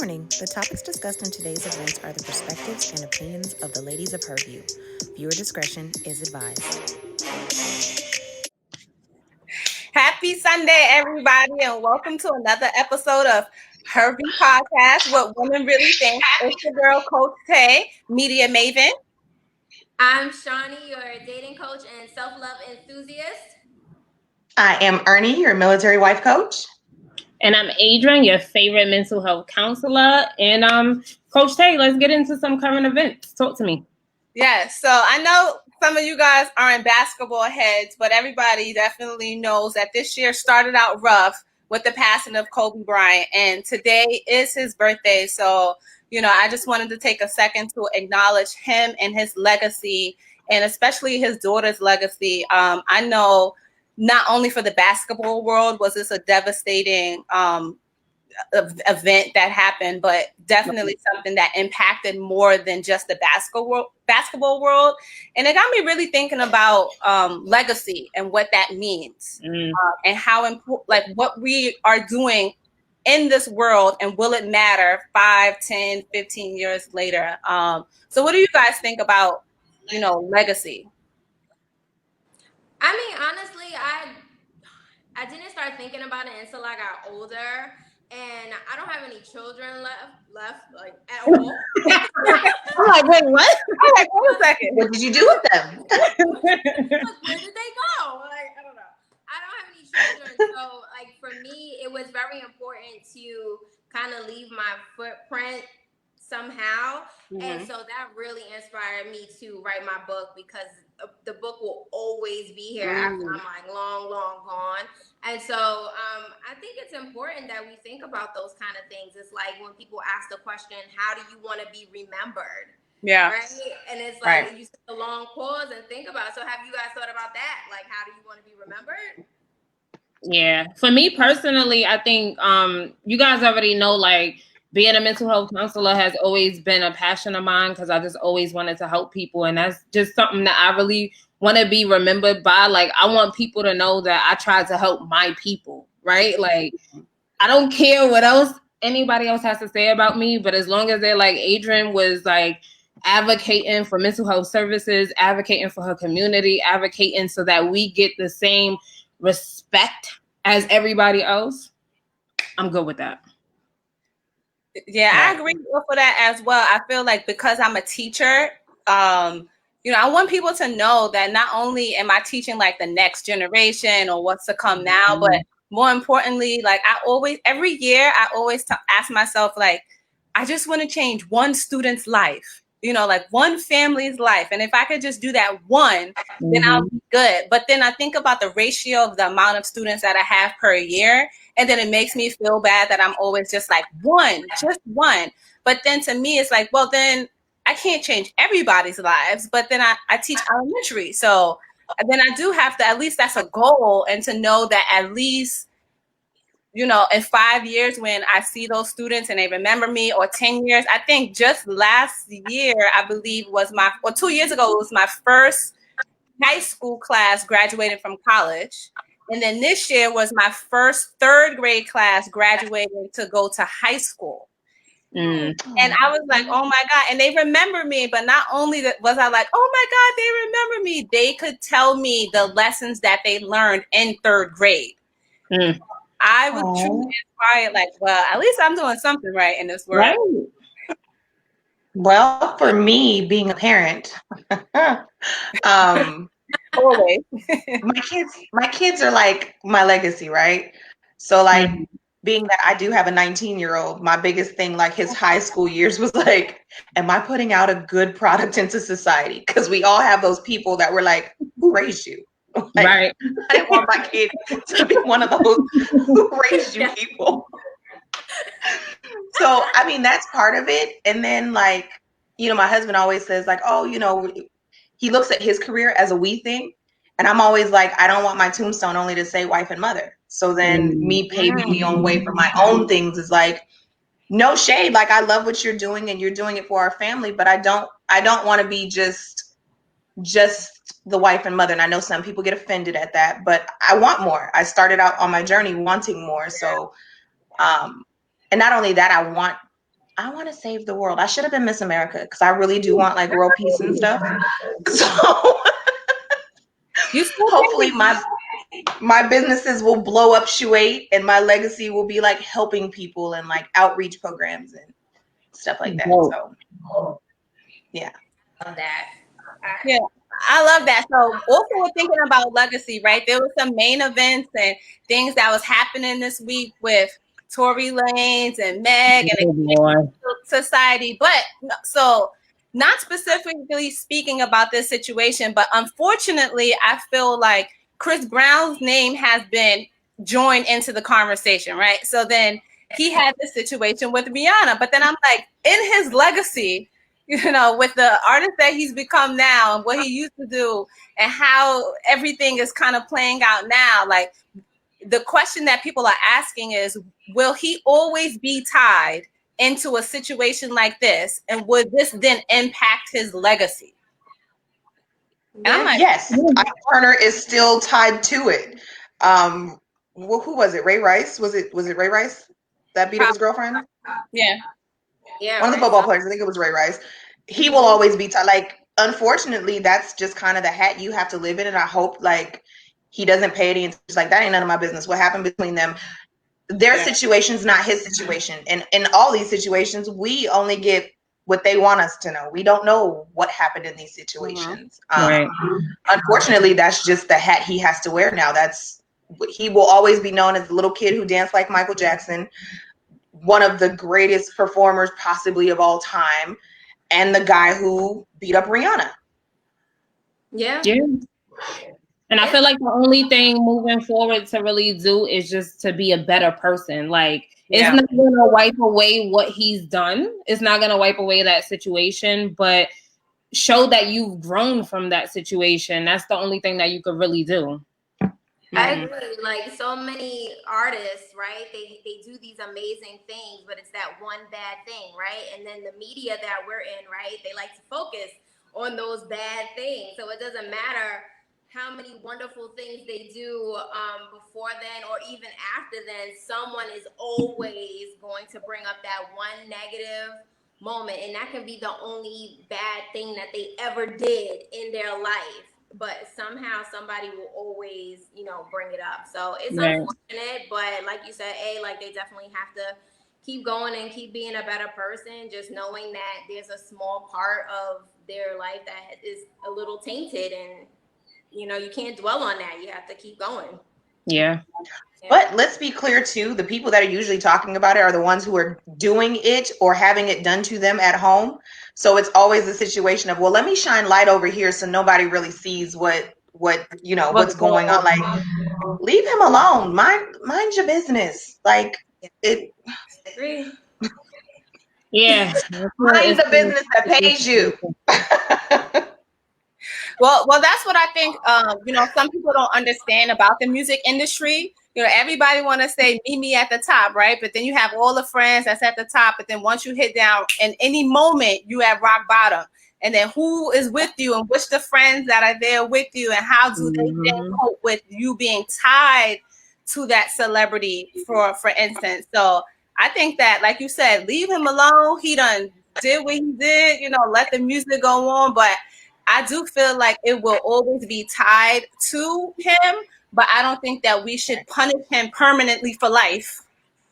Warning, the topics discussed in today's events are the perspectives and opinions of the ladies of Her View. Viewer discretion is advised. Happy Sunday, everybody, and welcome to another episode of Her View Podcast, What Women Really Think. It's your girl, Coach Tay, Media Maven. I'm Shawnee, your dating coach and self-love enthusiast. I am Ernie, your military wife coach. And I'm Adrian, your favorite mental health counselor. And Coach Tay, let's get into some current events. Talk to me. Yes, so I know some of you guys aren't basketball heads, but everybody definitely knows that this year started out rough with the passing of Kobe Bryant. And today is his birthday. So, I just wanted to take a second to acknowledge him and his legacy, and especially his daughter's legacy. I know not only for the basketball world was this a devastating event that happened, but definitely something that impacted more than just the basketball world. And it got me really thinking about legacy and what that means, and how important, like what we are doing in this world, and will it matter 5, 10, 15 years later? So what do you guys think about, legacy? I mean, honestly, I didn't start thinking about it until I got older, and I don't have any children left like at all. I'm like, wait, what? I'm like, wait a second. What did you do with them? Where did they go? Like, I don't know. I don't have any children, so like for me, it was very important to kind of leave my footprint somehow. And so that really inspired me to write my book, because the book will always be here after I'm like long gone. And so I think it's important that we think about those kind of things. It's like when people ask the question, how do you want to be remembered? Yeah. Right. And it's like you take a long pause and think about it. So have you guys thought about that? Like, how do you want to be remembered? Yeah. For me personally, I think you guys already know, like, being a mental health counselor has always been a passion of mine, because I just always wanted to help people. And that's just something that I really want to be remembered by. Like, I want people to know that I tried to help my people, right? Like, I don't care what else anybody else has to say about me, but as long as they're like, Adrian was like advocating for mental health services, advocating for her community, advocating so that we get the same respect as everybody else, I'm good with that. Yeah, I agree with that as well. I feel like because I'm a teacher, I want people to know that not only am I teaching like the next generation or what's to come now, but more importantly, like every year, I always ask myself, like, I just want to change one student's life, like one family's life. And if I could just do that one, then I'll be good. But then I think about the ratio of the amount of students that I have per year. And then it makes me feel bad that I'm always just like just one. But then to me, it's like, well, then I can't change everybody's lives. But then I teach elementary. So then I do have to, at least that's a goal. And to know that at least, in 5 years when I see those students and they remember me, or 10 years, I think just last year, I believe 2 years ago, it was my first high school class graduating from college. And then this year was my first 3rd grade class graduating to go to high school. And I was like, oh my God. And they remember me. But not only was I like, oh my God, they remember me, they could tell me the lessons that they learned in 3rd grade. I was truly inspired, like, well, at least I'm doing something right in this world. Right. Well, for me, being a parent, always. my kids are like my legacy, right? So like being that I do have a 19-year-old, my biggest thing, like his high school years, was like, am I putting out a good product into society? Because we all have those people that were like, who raised you? Like, right. I didn't want my kid to be one of those who raised you people. So, I mean, that's part of it. And then, like, my husband always says, like, oh, he looks at his career as a we thing. And I'm always like, I don't want my tombstone only to say wife and mother. So then me paving the own way for my own things is like, no shade. Like, I love what you're doing and you're doing it for our family, but I don't want to be just the wife and mother. And I know some people get offended at that, but I want more. I started out on my journey wanting more. So, and not only that, I want I want to save the world. I should have been Miss America because I really do want like world peace and stuff. So You still hopefully my businesses will blow up Shuate and my legacy will be like helping people and like outreach programs and stuff like that. So yeah. Love that. Yeah, I love that. So also we're thinking about legacy, right? There were some main events and things that was happening this week with Tory Lanez and Meg and society. But so not specifically speaking about this situation, but unfortunately, I feel like Chris Brown's name has been joined into the conversation, right? So then he had this situation with Rihanna, but then I'm like, in his legacy, you know, with the artist that he's become now and what he used to do and how everything is kind of playing out now, like the question that people are asking is, will he always be tied into a situation like this? And would this then impact his legacy? And I'm like, yes, Ike Turner is still tied to it. Well, who was it? Ray Rice? Was it Ray Rice that beat up his girlfriend? Yeah. One of the football players. I think it was Ray Rice. He will always be tied. Like, unfortunately, that's just kind of the hat you have to live in. And I hope like he doesn't pay any attention. Like, that ain't none of my business. What happened between them? Their situation's not his situation. And in all these situations, we only get what they want us to know. We don't know what happened in these situations. Right. Unfortunately, that's just the hat he has to wear now. He will always be known as the little kid who danced like Michael Jackson, one of the greatest performers possibly of all time, and the guy who beat up Rihanna. Yeah. And I feel like the only thing moving forward to really do is just to be a better person. Like, it's not going to wipe away what he's done. It's not going to wipe away that situation, but show that you've grown from that situation. That's the only thing that you could really do. I agree. Like, so many artists, right? They do these amazing things, but it's that one bad thing, right? And then the media that we're in, right? They like to focus on those bad things. So it doesn't matter how many wonderful things they do before then or even after then, someone is always going to bring up that one negative moment, and that can be the only bad thing that they ever did in their life, but somehow somebody will always, you know, bring it up. So it's unfortunate, but like you said, like they definitely have to keep going and keep being a better person, just knowing that there's a small part of their life that is a little tainted, and you know, you can't dwell on that. You have to keep going. Yeah. But let's be clear too, the people that are usually talking about it are the ones who are doing it or having it done to them at home. So it's always a situation of, well, let me shine light over here so nobody really sees what you know, what's going on. Like, leave him alone. Mind your business. Like, it. Agree. Yeah. Mind the business that pays you. Well, that's what I think. You know, some people don't understand about the music industry. You know, everybody want to say meet me at the top, right? But then you have all the friends that's at the top. But then once you hit down, in any moment you have rock bottom. And then who is with you, and which the friends that are there with you, and how do they then cope with you being tied to that celebrity, for instance? So I think that, like you said, leave him alone. He done did what he did. You know, let the music go on, but I do feel like it will always be tied to him, but I don't think that we should punish him permanently for life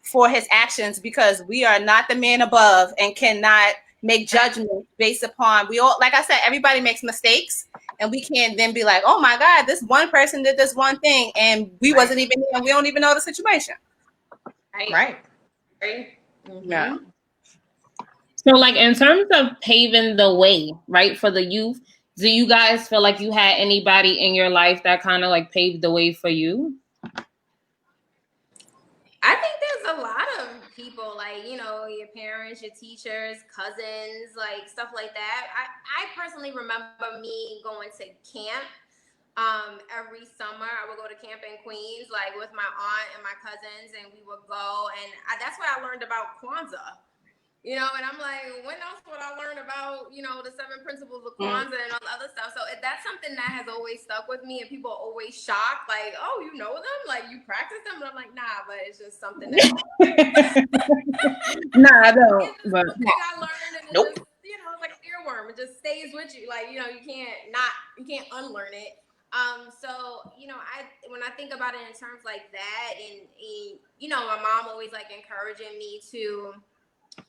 for his actions, because we are not the man above and cannot make judgments based upon, we all, like I said, everybody makes mistakes, and we can't then be like, oh my God, this one person did this one thing and we wasn't even there and we don't even know the situation. Right. Yeah. So, like, in terms of paving the way, right, for the youth, do you guys feel like you had anybody in your life that kind of like paved the way for you? I think there's a lot of people, like, you know, your parents, your teachers, cousins, like stuff like that. I personally remember me going to camp every summer. I would go to camp in Queens, like with my aunt and my cousins, and we would go. And that's where I learned about Kwanzaa. You know, and I'm like, when else would I learn about, you know, the 7 principles of Kwanzaa and all the other stuff? So that's something that has always stuck with me, and people are always shocked, like, oh, you know them? Like, you practice them? And I'm like, nah, but it's just something that... Nah, I don't. But thing I learned, and it Nope. just, you know, it's like an earworm. It just stays with you. Like, you know, you can't unlearn it. So, you know, when I think about it in terms like that, and you know, my mom always like encouraging me to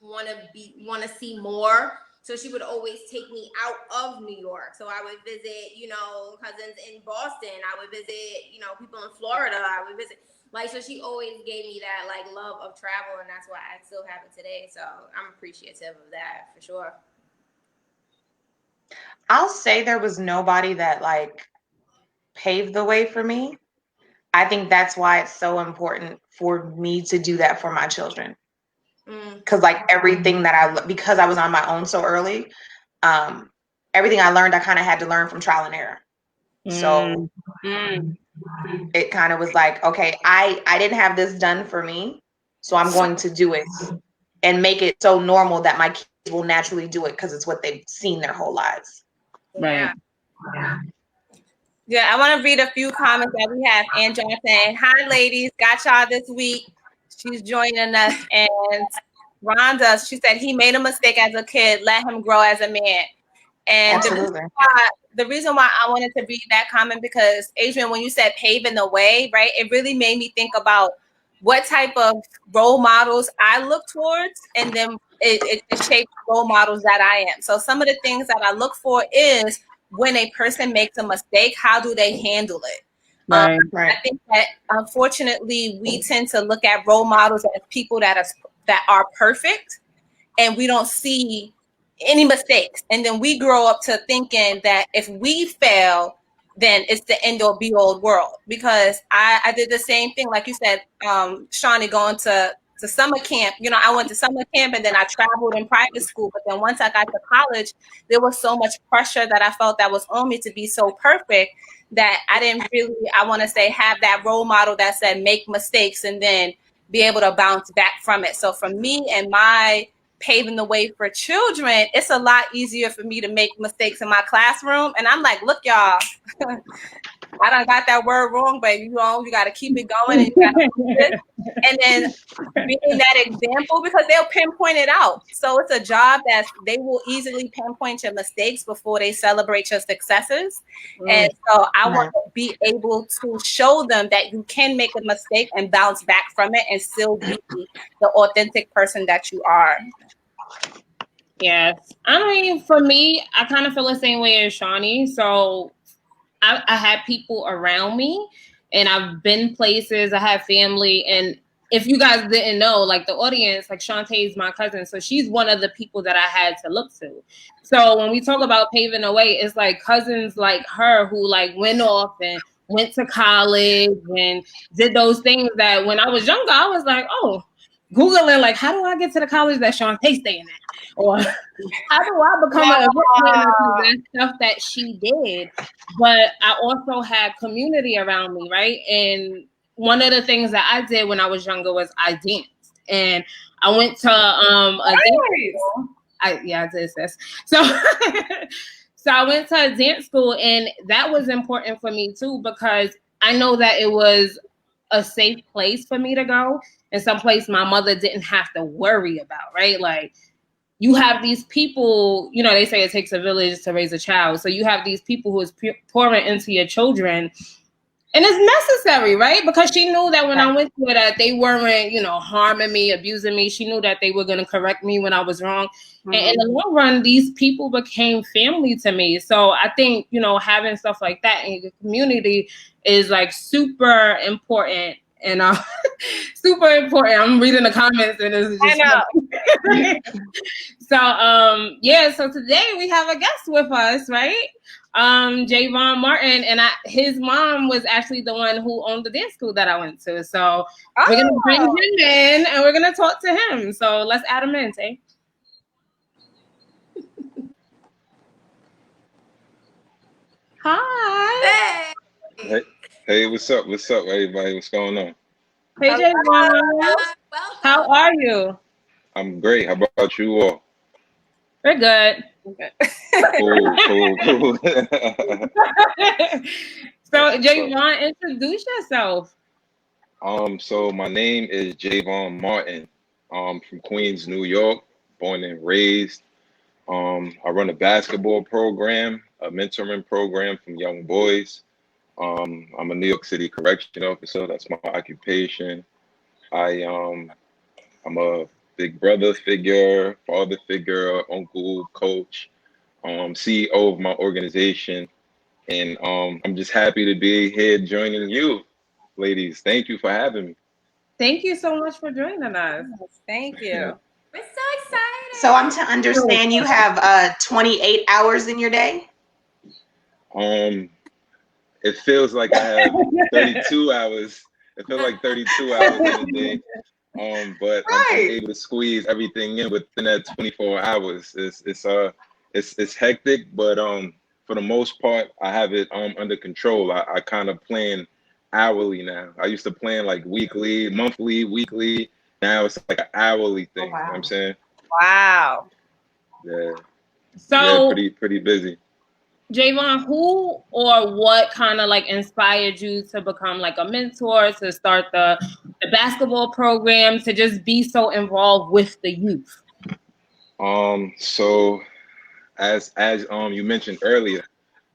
want to see more. So she would always take me out of New York. So I would visit, you know, cousins in Boston. I would visit, you know, people in Florida. I would visit, like, so she always gave me that like love of travel, and that's why I still have it today. So I'm appreciative of that for sure. I'll say there was nobody that like paved the way for me. I think that's why it's so important for me to do that for my children. Because like everything that because I was on my own so early, everything I learned, I kind of had to learn from trial and error. So it kind of was like, okay, I didn't have this done for me, so I'm going to do it and make it so normal that my kids will naturally do it because it's what they've seen their whole lives. right. Yeah, I want to read a few comments that we have. Angela saying, hi, ladies. Got y'all this week. She's joining us. And Rhonda, she said, he made a mistake as a kid. Let him grow as a man. And the reason why I wanted to read that comment, because, Adrian, when you said paving the way, right, it really made me think about what type of role models I look towards. And then it shapes role models that I am. So some of the things that I look for is, when a person makes a mistake, how do they handle it? Right. I think that unfortunately we tend to look at role models as people that are perfect, and we don't see any mistakes. And then we grow up to thinking that if we fail, then it's the end or be all world. Because I did the same thing, like you said, Shawnee, going to summer camp. You know, I went to summer camp and then I traveled in private school. But then once I got to college, there was so much pressure that I felt that was on me to be so perfect that I didn't really, I want to say, have that role model that said make mistakes and then be able to bounce back from it. So for me and my paving the way for children, it's a lot easier for me to make mistakes in my classroom. And I'm like, look, y'all, I done got that word wrong, but you got to keep it going. And, you gotta and then being that example, because they'll pinpoint it out. So it's a job that they will easily pinpoint your mistakes before they celebrate your successes. And so I want to be able to show them that you can make a mistake and bounce back from it and still be the authentic person that you are. Yes. I mean, for me, I kind of feel the same way as Shawnee. So I had people around me, and I've been places, I have family. And if you guys didn't know, like the audience, like Shantae is my cousin. So she's one of the people that I had to look to. So when we talk about paving the way, it's like cousins like her who like went off and went to college and did those things that when I was younger, I was like, oh, Googling, like, how do I get to the college that Shantae's staying at? Or how do I become an event planner? That stuff that she did. But I also had community around me, right? And one of the things that I did when I was younger was I danced. And I went to a dance school. I did this. So so I went to a dance school, and that was important for me too, because I know that it was a safe place for me to go, and someplace my mother didn't have to worry about, right? Like, you have these people, you know, they say it takes a village to raise a child. So you have these people who is pouring into your children, and it's necessary, right? Because she knew that when I went through that, they weren't, you know, harming me, abusing me. She knew that they were going to correct me when I was wrong. And in the long run, these people became family to me. So I think, you know, having stuff like that in your community is like super important. And super important. I'm reading the comments, and it's just I know. So today we have a guest with us, right? Jaivon Martin, and his mom was actually the one who owned the dance school that I went to. So we're gonna bring him in and we're gonna talk to him. So let's add him in, Tay. Hi. Hey, what's up? What's up, everybody? What's going on? Hey, Jaivon. How are you? I'm great. How about you all? We're good. Cool. So, Jaivon, introduce yourself. So my name is Jaivon Martin. From Queens, New York, born and raised. I run a basketball program, a mentoring program from young boys. I'm a New York City correction officer. That's my occupation. I'm a big brother figure, father figure, uncle, coach, CEO of my organization. And I'm just happy to be here joining you, ladies. Thank you for having me. Thank you so much for joining us. Thank you. We're so excited. So I'm to understand you have 28 hours in your day? It feels like I have 32 hours. It feels like 32 hours in a day. But I'm able to squeeze everything in within that 24 hours. It's hectic, but for the most part, I have it under control. I kind of plan hourly now. I used to plan like weekly, monthly, weekly. Now it's like an hourly thing. Oh, wow. You know what I'm saying? Wow. Yeah. So, yeah, pretty busy. Jaivon, who or what kind of like inspired you to become like a mentor, to start the basketball program, to just be so involved with the youth? So as you mentioned earlier,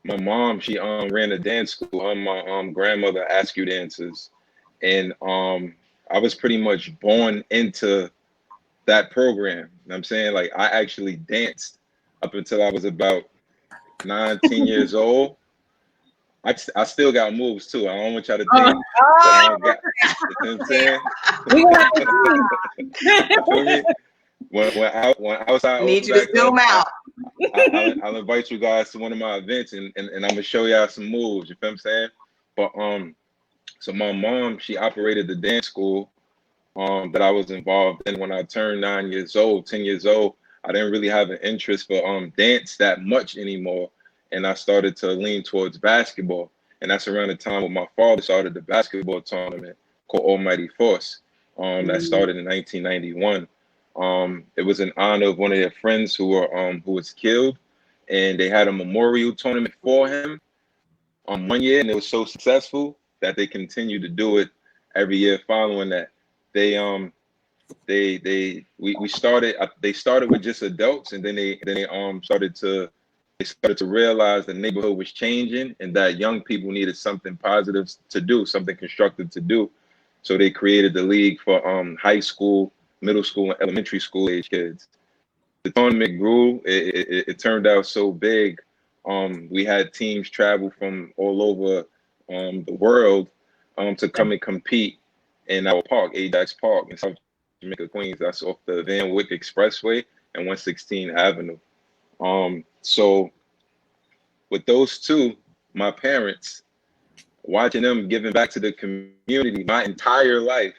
my mom, she ran a dance school. My grandmother askew dances, and I was pretty much born into that program. You know what I'm saying? Like I actually danced up until I was about 19 years old. I still got moves too. I don't want y'all to think that I don't got. You know what I'm saying? We gonna have to You feel me? When outside Need you to zoom out. I'll invite you guys to one of my events and I'm gonna show y'all some moves. You feel what I'm saying? But so my mom, she operated the dance school that I was involved in. When I turned 9 years old, 10 years old, I didn't really have an interest for dance that much anymore, and I started to lean towards basketball. And that's around the time when my father started the basketball tournament called Almighty Force. That started in 1991. It was in honor of one of their friends who was killed, and they had a memorial tournament for him 1 year, and it was so successful that they continued to do it every year following that. They started. They started with just adults, and then they started to realize the neighborhood was changing, and that young people needed something positive to do, something constructive to do. So they created the league for high school, middle school, and elementary school age kids. The tournament grew. It turned out so big. We had teams travel from all over the world to come and compete in our park, Ajax Park in South Jamaica, Queens. That's off the Van Wyck Expressway and 116 Avenue. So with those two, my parents, watching them giving back to the community my entire life,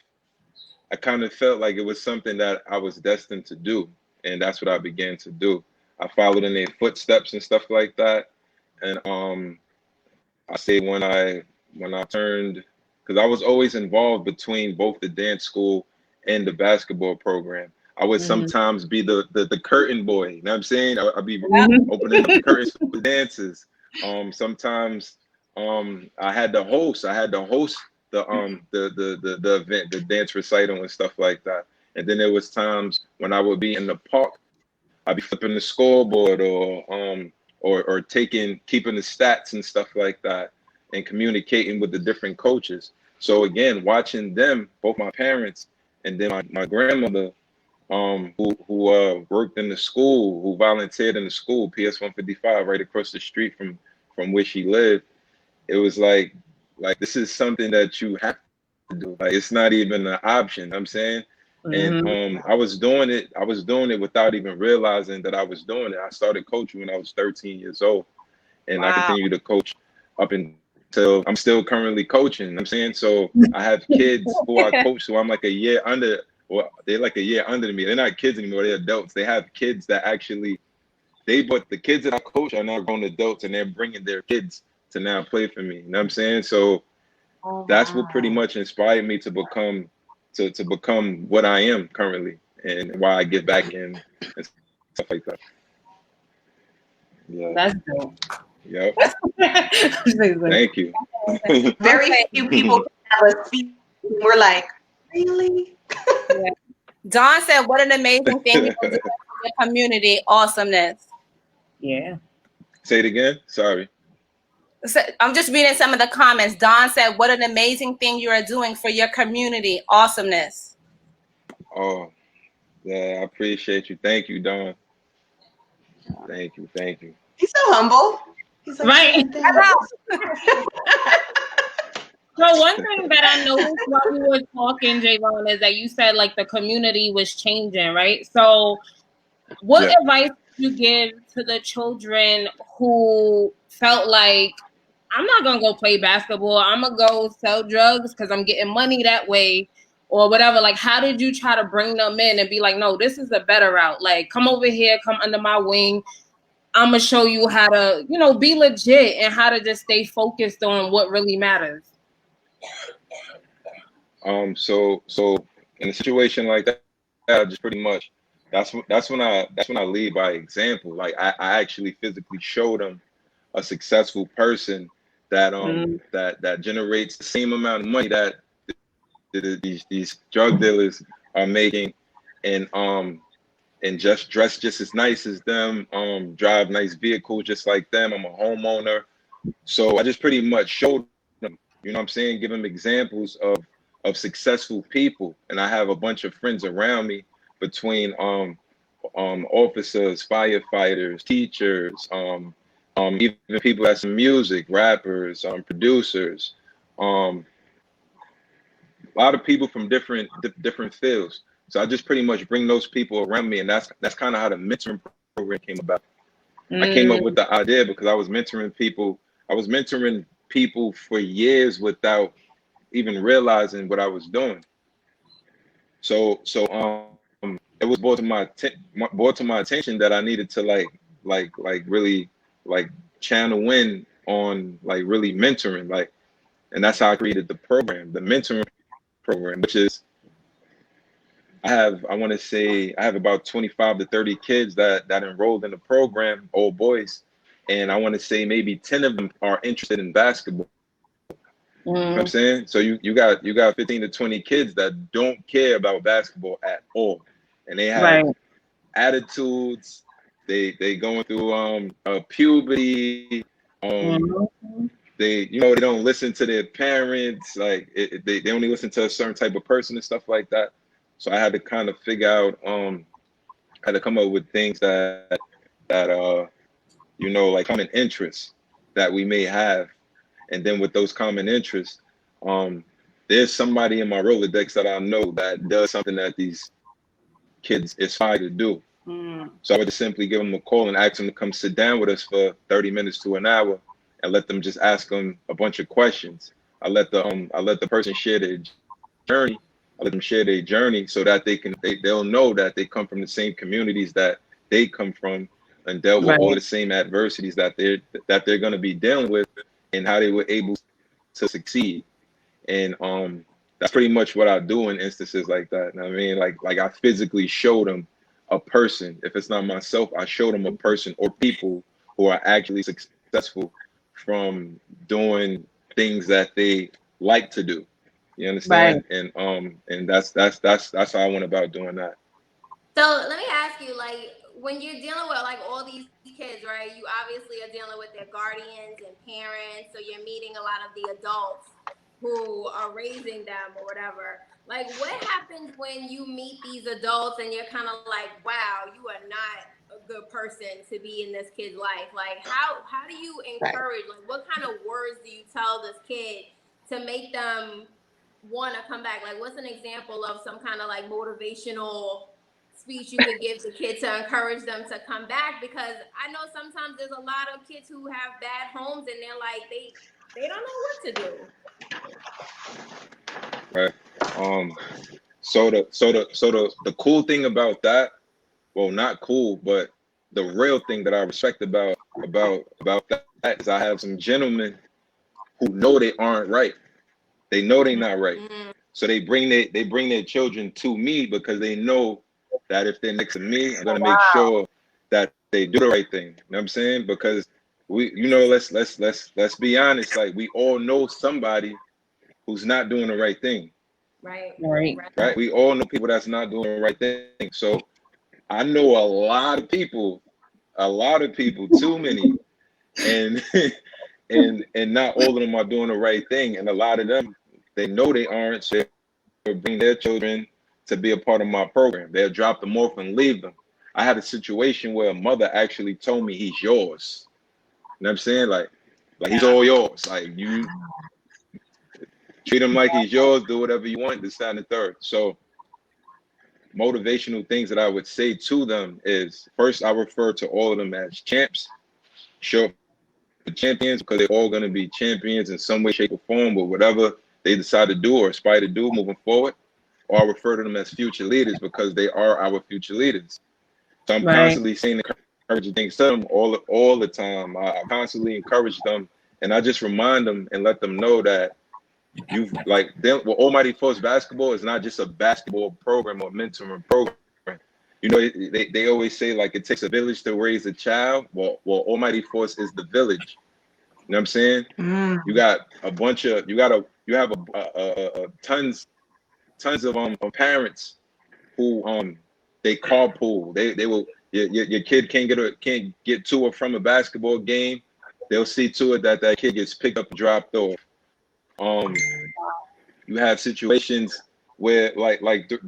I kind of felt like it was something that I was destined to do. And that's what I began to do. I followed in their footsteps and stuff like that. And I say when I turned, because I was always involved between both the dance school and the basketball program. I would sometimes be the curtain boy. You know what I'm saying? I'd be opening up the curtains for the dances. Sometimes I had to host. The event, the dance recital and stuff like that. And then there was times when I would be in the park, I'd be flipping the scoreboard or keeping the stats and stuff like that, and communicating with the different coaches. So again, watching them, both my parents and then my grandmother, who worked in the school, who volunteered in the school, PS 155, right across the street from where she lived. It was like this is something that you have to do. Like it's not even an option. You know what I'm saying. And I was doing it without even realizing that I was doing it. I started coaching when I was 13 years old, and I continue to coach up until I'm still currently coaching. You know what I'm saying. So I have kids who I coach, so I'm like a year under. Well, they're like a year under me. They're not kids anymore. They're adults. They have kids that actually but the kids that I coach are now grown adults, and they're bringing their kids to now play for me. You know what I'm saying? So that's what pretty much inspired me to become what I am currently. and why I give back and stuff like that. Yeah. That's dope. Yep. Thank you. Very few people can have a speech. We're like, really? Yeah. Dawn said, "What an amazing thing you are doing for your community! Awesomeness." Yeah. Say it again. Sorry. So I'm just reading some of the comments. Dawn said, "What an amazing thing you are doing for your community! Awesomeness." Oh, yeah. I appreciate you. Thank you, Dawn. Thank you. Thank you. He's so humble. He's like, Right. I So one thing that I noticed while we were talking, Jaivon, is that you said like the community was changing, right? So what Yeah. advice would you give to the children who felt like, I'm not gonna go play basketball, I'm gonna go sell drugs because I'm getting money that way or whatever? Like, how did you try to bring them in and be like, no, this is a better route? Like, come over here, come under my wing. I'm gonna show you how to, you know, be legit and how to just stay focused on what really matters. So in a situation like that, I just pretty much that's when I lead by example. Like I actually physically show them a successful person that that generates the same amount of money that these drug dealers are making, and just dress just as nice as them, drive nice vehicles just like them. I'm a homeowner, so I just pretty much showed them, you know what I'm saying, give them examples of successful people. And I have a bunch of friends around me, between officers, firefighters, teachers, even people that's in music, rappers, producers, a lot of people from different fields. So I just pretty much bring those people around me, and that's kind of how the mentoring program came about. I came up with the idea because I was mentoring people. I was mentoring people for years without even realizing what I was doing. So it was brought to my attention that I needed to like really like channel in on like really mentoring, like, and that's how I created the program, the mentoring program, which is I want to say I have about 25 to 30 kids that enrolled in the program, all boys, and I want to say maybe 10 of them are interested in basketball. You know what I'm saying? So you got 15 to 20 kids that don't care about basketball at all, and they have attitudes. They going through puberty. They they don't listen to their parents. Like they only listen to a certain type of person and stuff like that. So I had to kind of figure out had to come up with things that like common interests that we may have. And then with those common interests, there's somebody in my Rolodex that I know that does something that these kids aspire to do. So I would just simply give them a call and ask them to come sit down with us for 30 minutes to an hour and let them just ask them a bunch of questions. I let the person share their journey. I let them share their journey so that they'll know that they come from the same communities that they come from, and dealt with all the same adversities that they're going to be dealing with, and how they were able to succeed. And that's pretty much what I do in instances like that. I mean, like I physically show them a person. If it's not myself, I show them a person or people who are actually successful from doing things that they like to do. You understand? And that's how I went about doing that. So let me ask you, like, when you're dealing with like all these kids, right? You obviously are dealing with their guardians and parents, so you're meeting a lot of the adults who are raising them or whatever. Like, what happens when you meet these adults and you're kind of like, wow, you are not a good person to be in this kid's life? Like, how do you encourage, like, what kind of words do you tell this kid to make them want to come back? Like, what's an example of some kind of like motivational speech you could give the kid to encourage them to come back? Because I know sometimes there's a lot of kids who have bad homes and they're like, they don't know what to do. Right. So the cool thing about that, well, not cool, but the real thing that I respect about that is I have some gentlemen who know they aren't right. They know they're not right. So they bring their children to me because they know that if they're next to me, I'm gonna make sure that they do the right thing. You know what I'm saying? Because let's be honest. Like, we all know somebody who's not doing the right thing. Right. Right. We all know people that's not doing the right thing. So I know a lot of people, too many, and and not all of them are doing the right thing. And a lot of them, they know they aren't. So they'll bring their children to be a part of my program. They'll drop them off and leave them. I had a situation where a mother actually told me, he's yours. You know what I'm saying? Like he's all yours. Like, you treat him like he's yours, do whatever you want, this, that, and the third. So motivational things that I would say to them is, first, I refer to all of them as champs. Short for champions, because they're all going to be champions in some way, shape, or form, with whatever they decide to do or aspire to do moving forward. Or I refer to them as future leaders, because they are our future leaders. So I'm constantly saying encouraging things to them all the time. I constantly encourage them, and I just remind them and let them know that Almighty Force Basketball is not just a basketball program or mentoring program. You know, they always say, like, it takes a village to raise a child. Well, Almighty Force is the village. You know what I'm saying? You got tons of parents who they carpool. They will, your kid can't get to or from a basketball game. They'll see to it that kid gets picked up and dropped off. You have situations where,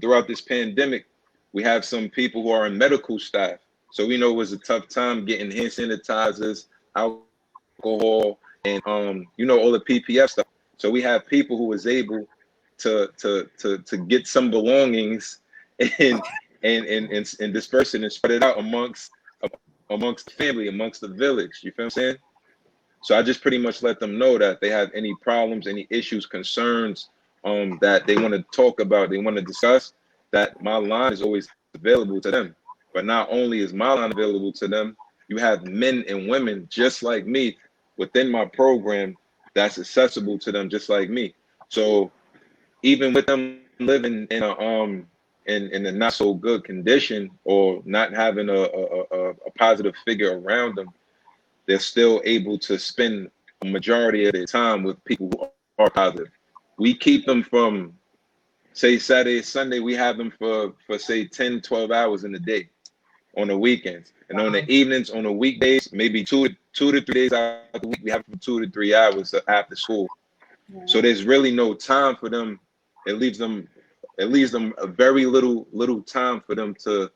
throughout this pandemic, we have some people who are in medical staff. So we know it was a tough time getting hand sanitizers, alcohol, and all the PPF stuff. So we have people who was able to get some belongings and disperse it and spread it out amongst the family, amongst the village. You feel what I'm saying? So I just pretty much let them know that they have any problems, any issues, concerns that they want to talk about, they want to discuss, that my line is always available to them. But not only is my line available to them, you have men and women just like me within my program that's accessible to them just like me. So even with them living in a not so good condition, or not having a positive figure around them, they're still able to spend a majority of their time with people who are positive. We keep them from, say, Saturday, Sunday, we have them for say 10, 12 hours in the day on the weekends. And on the evenings, on the weekdays, maybe two to 3 days out of the week, we have them 2 to 3 hours after school. So there's really no time for them. It leaves them a very little time for them to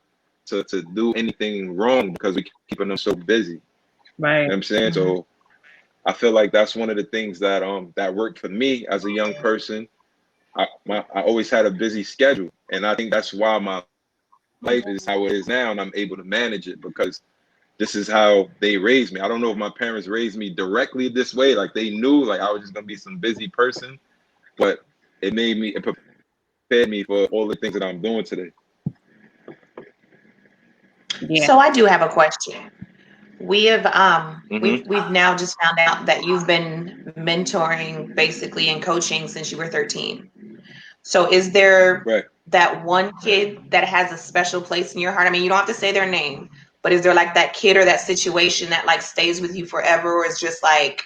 do anything wrong, because we keeping them so busy. Right. You know what I'm saying? So I feel like that's one of the things that worked for me as a young person. I always had a busy schedule, and I think that's why my life is how it is now, and I'm able to manage it, because this is how they raised me. I don't know if my parents raised me directly this way, like they knew like I was just gonna be some busy person, but it prepared me for all the things that I'm doing today. Yeah. So I do have a question. We have we've now just found out that you've been mentoring basically and coaching since you were 13. So is there that one kid that has a special place in your heart? I mean, you don't have to say their name, but is there like that kid or that situation that like stays with you forever, or is just like,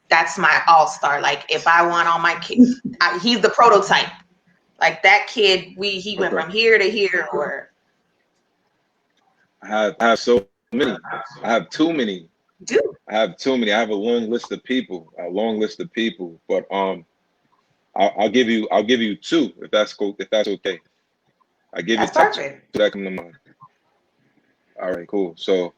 that's my all-star? Like, if I want all my kids, he's the prototype. Like that kid, he went from here to here. Or I have so many. I have too many. Dude. I have too many. I have a long list of people. But I'll give you two, if that's cool, if that's okay. I give you two that come to mind. All right, cool. So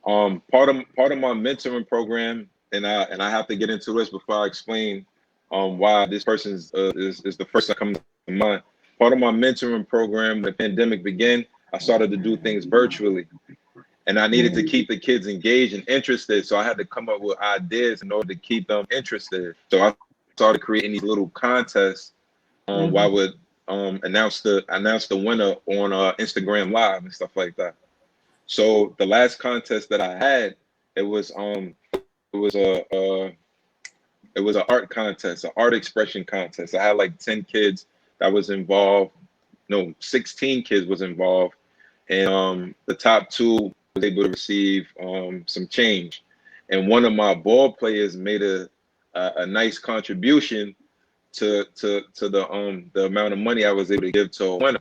part of my mentoring program, and I have to get into this before I explain why this person is the first that comes to mind. Part of my mentoring program, when the pandemic began, I started to do things virtually, and I needed to keep the kids engaged and interested. So I had to come up with ideas in order to keep them interested. So I started creating these little contests where I would announce the winner on Instagram Live and stuff like that. So the last contest that I had, it was an art contest, an art expression contest. I had like 10 kids that was involved. 16 kids was involved, and the top 2 was able to receive some change, and one of my ball players made a nice contribution to the amount of money I was able to give to a winner.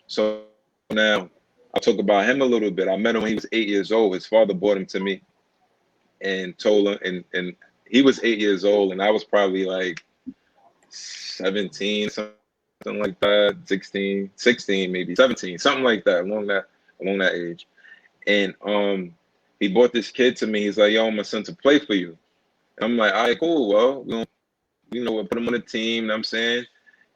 So now I'll talk about him a little bit. I met him when he was 8 years old. His father brought him to me and told him, and he was 8 years old, and I was probably like 17, something like that, 16, maybe 17, something like that, along that age. And he brought this kid to me. He's like, "Yo, I'm gonna send to play for you." And I'm like, "All right, cool. Well, we'll put him on the team." You know what I'm saying?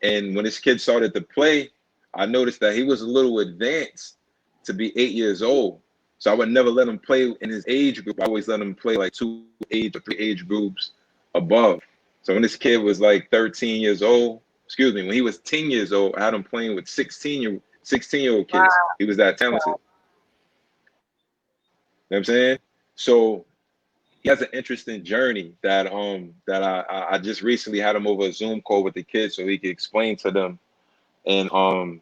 And when this kid started to play, I noticed that he was a little advanced to be 8 years old. So I would never let him play in his age group. I always let him play like 2 age or 3 age groups above. So when this kid was like 13 years old, when he was 10 years old, I had him playing with 16-year-old kids. Wow. He was that talented. You know what I'm saying? So he has an interesting journey that I just recently had him over a Zoom call with the kids so he could explain to them. And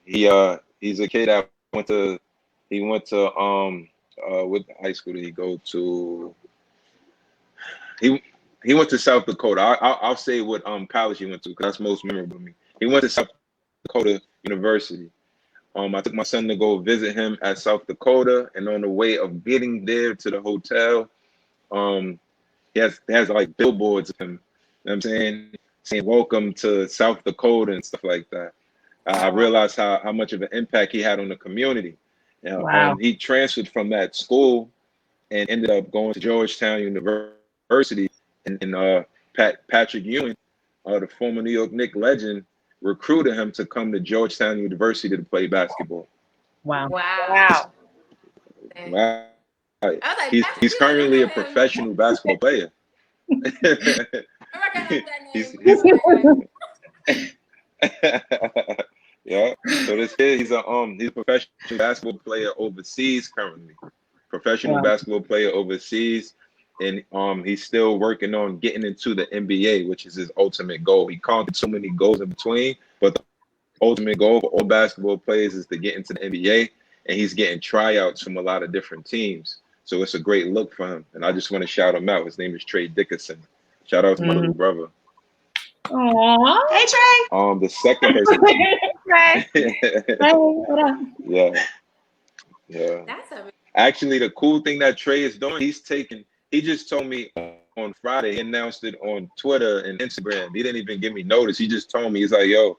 he's a kid that went to what high school did he go to? He went to South Dakota. I'll say what college he went to because that's most memorable to me. He went to South Dakota University. I took my son to go visit him at South Dakota, and on the way of getting there to the hotel, he has like billboards of him. You know what I'm saying welcome to South Dakota and stuff like that. I realized how much of an impact he had on the community. Wow. He transferred from that school and ended up going to Georgetown University. And Patrick Ewing, the former New York Knicks legend, recruited him to come to Georgetown University to play basketball. Wow. Wow. Wow. I was like, He's currently a professional basketball player. I recognize that name. Yeah. So this kid, he's a professional basketball player overseas currently. Professional basketball player overseas. And he's still working on getting into the NBA, which is his ultimate goal. He conquered so many goals in between, but the ultimate goal for all basketball players is to get into the NBA, and he's getting tryouts from a lot of different teams. So it's a great look for him, and I just want to shout him out. His name is Trey Dickerson. Shout out to my little brother. Aww. Hey, Trey. The second person. Yeah. That's amazing. Actually, the cool thing that Trey is doing, he just told me on Friday, he announced it on Twitter and Instagram. He didn't even give me notice. He just told me, he's like, yo,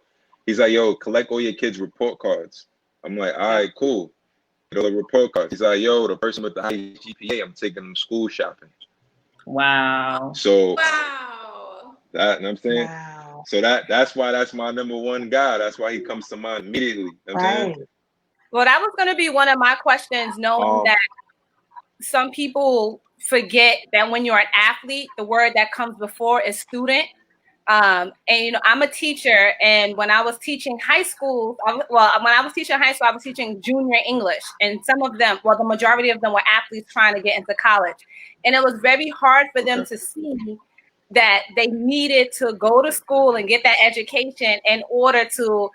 collect all your kids' report cards. I'm like, all right, cool. The report cards. He's like, yo, the person with the highest GPA, I'm taking them school shopping. Wow. So Wow. that, you know what I'm saying? Wow. So that's why that's my number one guy. That's why he comes to mind immediately. You know what I'm saying? Well, that was going to be one of my questions, knowing that some people forget that when you're an athlete, the word that comes before is student. And I'm a teacher, and when I was teaching high school, I was teaching junior English, and some of them, the majority of them were athletes trying to get into college, and it was very hard for them to see that they needed to go to school and get that education in order to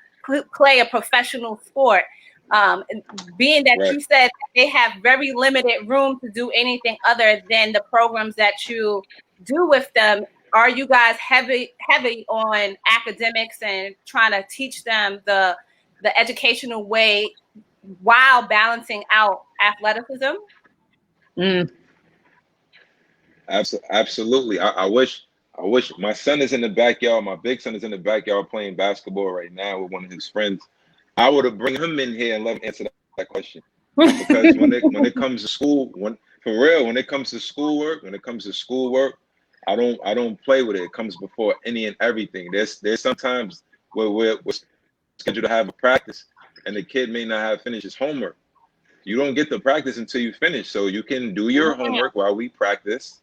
play a professional sport. Being that you said they have very limited room to do anything other than the programs that you do with them, are you guys heavy on academics and trying to teach them the educational way while balancing out athleticism? Absolutely. I wish my son is in the backyard. My big son is in the backyard playing basketball right now with one of his friends. I would have bring him in here and let him answer that question. Because when it comes to school, when it comes to schoolwork, I don't play with it. It comes before any and everything. There's sometimes where we're scheduled to have a practice and the kid may not have finished his homework. You don't get the practice until you finish. So you can do your homework while we practice.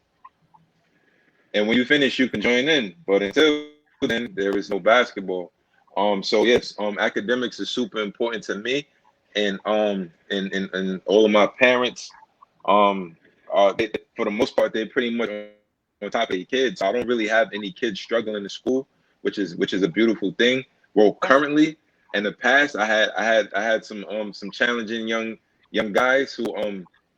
And when you finish, you can join in. But until then, there is no basketball. So yes, academics is super important to me, and all of my parents, they, for the most part, they're pretty much on top of their kids. I don't really have any kids struggling in school, which is a beautiful thing. Well, currently, in the past, I had some challenging young guys who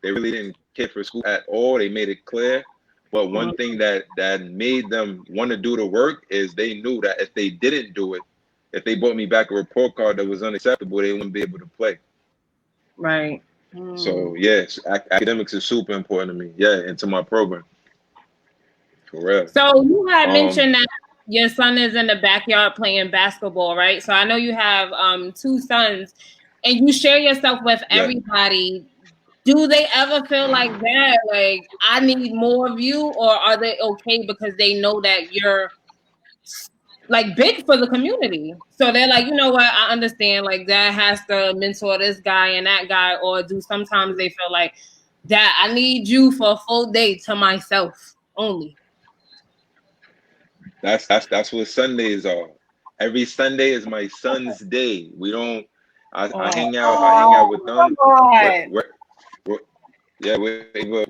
they really didn't care for school at all. They made it clear. But one thing that made them want to do the work is they knew that if they didn't do it, if they brought me back a report card that was unacceptable, they wouldn't be able to play. Right. So yes, academics is super important to me. Yeah, into my program. For real. So you had mentioned that your son is in the backyard playing basketball, right? So I know you have 2 sons, and you share yourself with everybody. Do they ever feel like that? Like, I need more of you, or are they okay because they know that you're like big for the community? So they're like, you know what? I understand. Like, Dad has to mentor this guy and that guy, or do sometimes they feel like, Dad, I need you for a full day to myself only. That's what Sundays are. Every Sunday is my son's day. We don't. I hang out with them. We're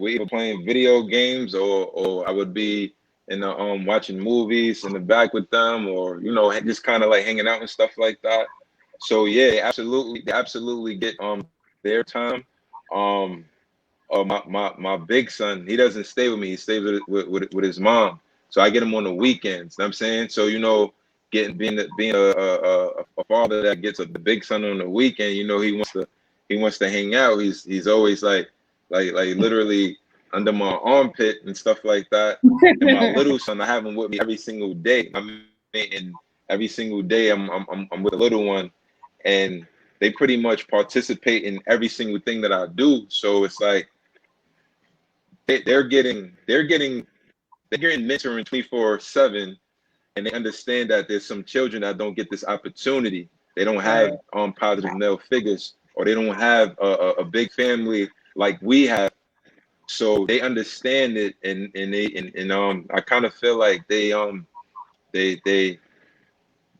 either playing video games, or I would be in the watching movies in the back with them, or just kind of like hanging out and stuff like that. So yeah, they absolutely get their time. My big son, he doesn't stay with me. He stays with his mom. So I get him on the weekends. You know what I'm saying? So being a father that gets the big son on the weekend, he wants to hang out. He's always like literally under my armpit and stuff like that. And my little son, I have him with me every single day. I mean, and every single day I'm with the little one, and they pretty much participate in every single thing that I do. So it's like they're getting mentoring 24/7, and they understand that there's some children that don't get this opportunity. They don't have positive male figures, or they don't have a big family like we have. So they understand it, and I kind of feel like they're with it.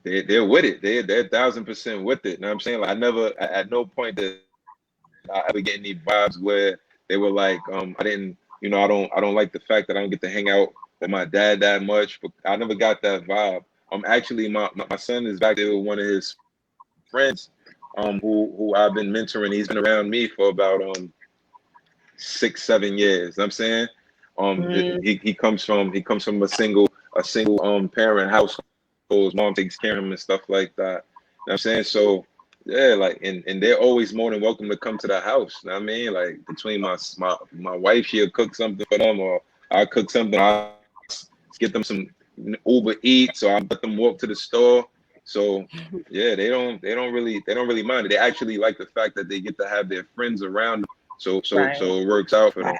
They're 1,000% with it. You know what I'm saying? Like, I never, at no point did I ever get any vibes where they were like, I didn't, I don't like the fact that I don't get to hang out with my dad that much. But I never got that vibe. Actually, my son is back there with one of his friends, who I've been mentoring. He's been around me for about 6-7 years. You know what I'm saying? He comes from a single parent household. His mom takes care of him and stuff like that. You know what I'm saying? So yeah, like, and they're always more than welcome to come to the house. You know what I mean? Like, between my wife, she'll cook something for them, or I'll cook something. I'll get them some Uber Eats, or I'll let them walk to the store. So yeah, they don't really mind it. They actually like the fact that they get to have their friends around them. So it works out for them.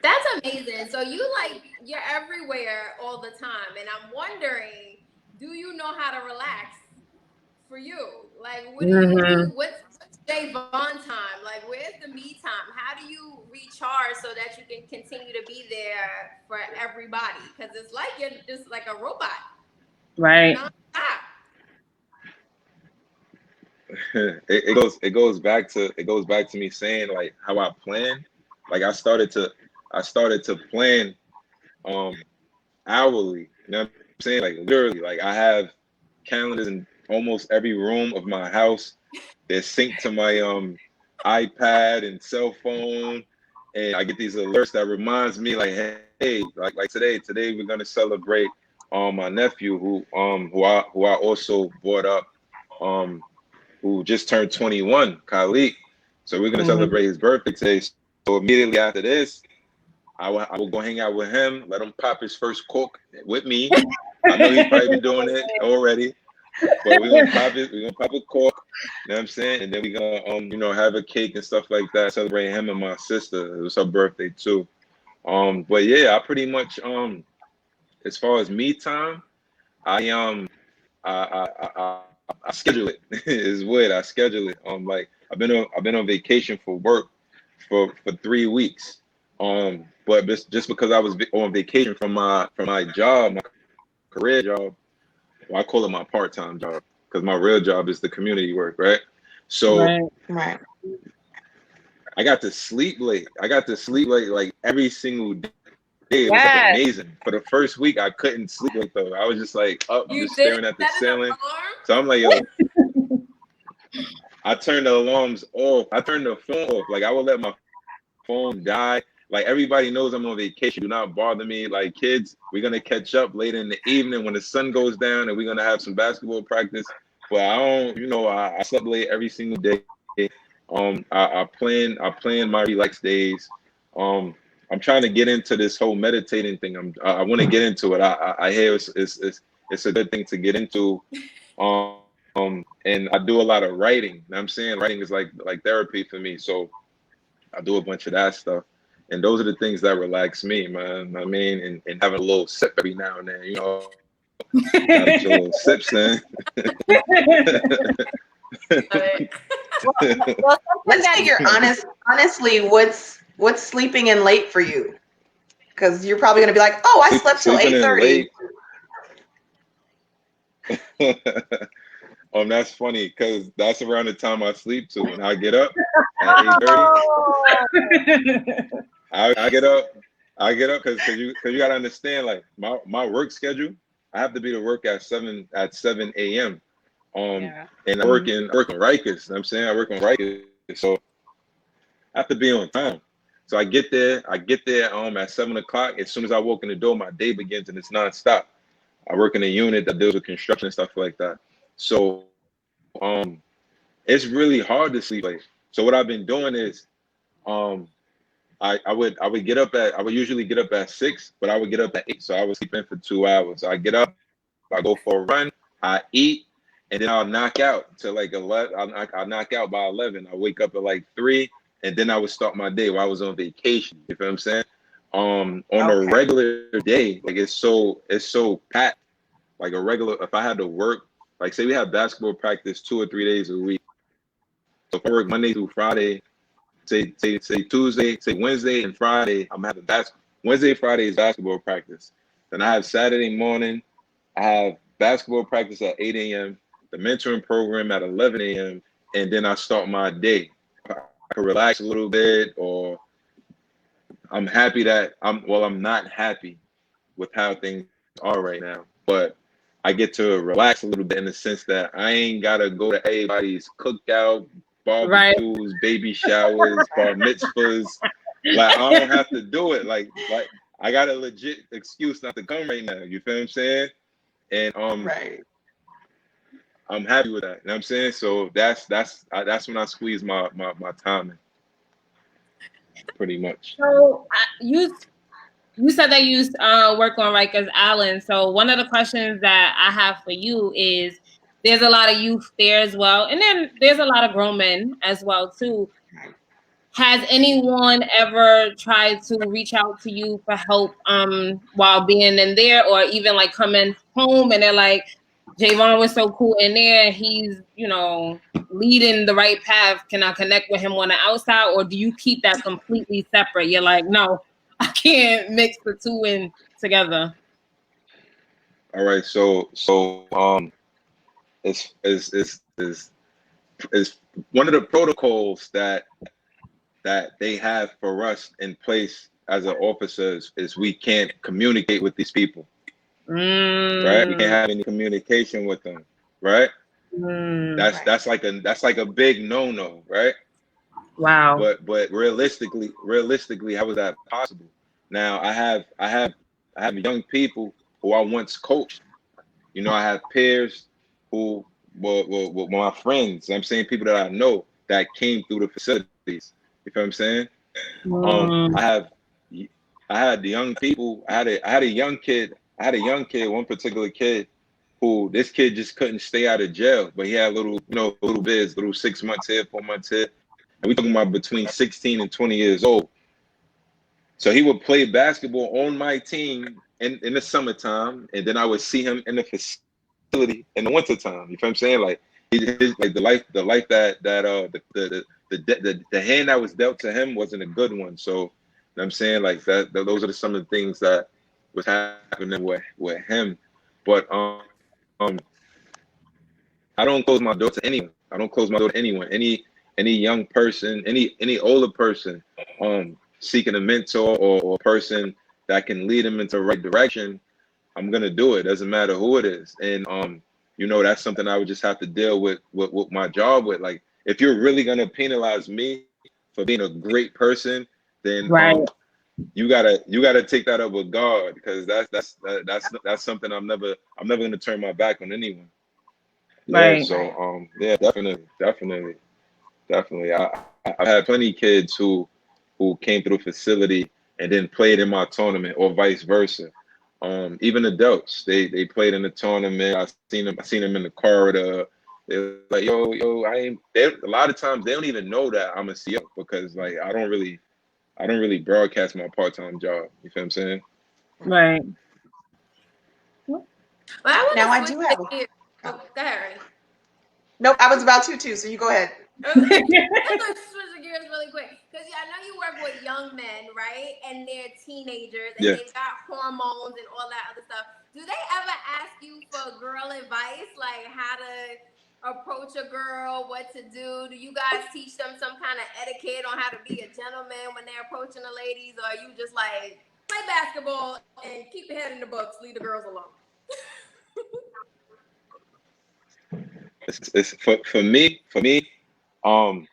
That's amazing. So you're everywhere all the time, and I'm wondering, do you know how to relax for you? Like, what do you do? What's Jaivon time? Like, where's the me time? How do you recharge so that you can continue to be there for everybody? Because it's like you're just like a robot, right? It goes back to me saying, like, how I plan. Like, I started to plan hourly. You know what I'm saying? Like, literally, like, I have calendars in almost every room of my house. They're synced to my iPad and cell phone, and I get these alerts that reminds me, like, hey, like today we're gonna celebrate my nephew who I also brought up, who just turned 21, Khalid. So we're gonna celebrate his birthday today. So immediately after this, I will go hang out with him, let him pop his first cork with me. I know he's probably been doing it already, but we're gonna pop it. We're gonna pop a cork. You know what I'm saying? And then we're gonna have a cake and stuff like that, celebrate him and my sister. It was her birthday too. But yeah, I pretty much as far as me time, I schedule it. It's weird. I schedule it. Like, I've been on vacation for work for 3 weeks. But just because I was on vacation from my job, my career job, well, I call it my part-time job, because my real job is the community work, right? So Right. I got to sleep late. Like, every single it was like amazing. For the first week, I couldn't sleep with them. I was just like up, You just staring at the ceiling. So I'm like, yo, I turned the alarms off. I turned the phone off. Like I would let my phone die. Like everybody knows I'm on vacation. Do not bother me. Like kids, we're gonna catch up later in the evening when the sun goes down, and we're gonna have some basketball practice. But I don't, I slept late every single day. I plan my relaxed days. I'm trying to get into this whole meditating thing. I want to get into it. I hear it's a good thing to get into. And I do a lot of writing. You know what I'm saying? Writing is like therapy for me. So I do a bunch of that stuff. And those are the things that relax me, man. I mean, and having a little sip every now and then, gotta get your little sips in. Let's figure honestly, what's sleeping in late for you? Because you're probably gonna be like, oh, I slept till 8:30. That's funny because that's around the time I sleep too. When I get up at 8:30, I get up because you gotta understand, like my work schedule. I have to be to work at 7 a.m. And I work in Rikers. I'm saying I work on Rikers, so I have to be on time. So I get there at 7 o'clock. As soon as I walk in the door, my day begins and it's nonstop. I work in a unit that deals with construction and stuff like that. So it's really hard to sleep late. So what I've been doing is I would usually get up at 6, but I would get up at 8. So I would sleep in for 2 hours. So I get up, I go for a run, I eat, and then I'll knock out to like 11. I'll knock out by 11. I wake up at like 3, and then I would start my day while I was on vacation. You feel what I'm saying? On a regular day, like it's so packed. Like if I had to work, like say we have basketball practice 2 or 3 days a week. So if I work Monday through Friday, say Tuesday, say Wednesday and Friday, I'm having Wednesday, Friday is basketball practice. Then I have Saturday morning, I have basketball practice at 8 a.m., the mentoring program at 11 a.m., and then I start my day. I can relax a little bit, or I'm happy that I'm not happy with how things are right now, but I get to relax a little bit in the sense that I ain't gotta go to everybody's cookout, barbecues, baby showers, bar mitzvahs. Like I don't have to do it. Like I got a legit excuse not to come right now. You feel what I'm saying? And I'm happy with that. You know what I'm saying? So that's when I squeeze my time in. Pretty much. So you said that you work on Rikers Island. So one of the questions that I have for you is, there's a lot of youth there as well, and then there's a lot of grown men as well too. Has anyone ever tried to reach out to you for help while being in there, or even like coming home and they're like, Jaivon was so cool in there, he's leading the right path, can I connect with him on the outside? Or do you keep that completely separate? You're like, no, I can't mix the two in together. All right, so is one of the protocols that they have for us in place as an officers is we can't communicate with these people. Right? We can't have any communication with them, right? That's like a big no-no, right? Wow. But realistically, how is that possible? Now I have young people who I once coached. I have peers who were my friends. I'm saying people that I know that came through the facilities. You feel what I'm saying? I had the young people. I had a young kid. One particular kid who this kid just couldn't stay out of jail, but he had little bids, little 6 months here, 4 months here. And we talking about between 16 and 20 years old. So he would play basketball on my team in the summertime, and then I would see him in the facility in the wintertime. You feel what I'm saying? Like like the life that the hand that was dealt to him wasn't a good one. So you know what I'm saying, like that those are some of the things that was happening with him. But I don't close my door to anyone. I don't close my door to anyone. Any young person, any older person seeking a mentor or a person that can lead them into the right direction, I'm gonna do it. Doesn't matter who it is. And you know, that's something I would just have to deal with my job with. Like, if you're really gonna penalize me for being a great person, then Right. you gotta take that up with God, because that's something I'm never gonna turn my back on anyone. Yeah. Right. So yeah, definitely. I've had plenty of kids who came through the facility and then played in my tournament, or vice versa. Even adults, they played in the tournament. I seen them in the corridor. They're like, yo, a lot of times they don't even know that I'm a CEO, because like I don't really broadcast my part-time job. You feel what I'm saying? Right. But I Now I want to do switch have. gears. Oh, go ahead, Ray. Nope, I was about to too. So you go ahead. Let's switch the gears really quick, because I know you work with young men, right? And they're teenagers, and Yeah. they've got hormones and all that other stuff. Do they ever ask you for girl advice, like how to approach a girl, what to do? Do you guys teach them some kind of etiquette on how to be a gentleman when they're approaching the ladies, or are you just like play basketball and keep your head in the books, leave the girls alone? It's for me. I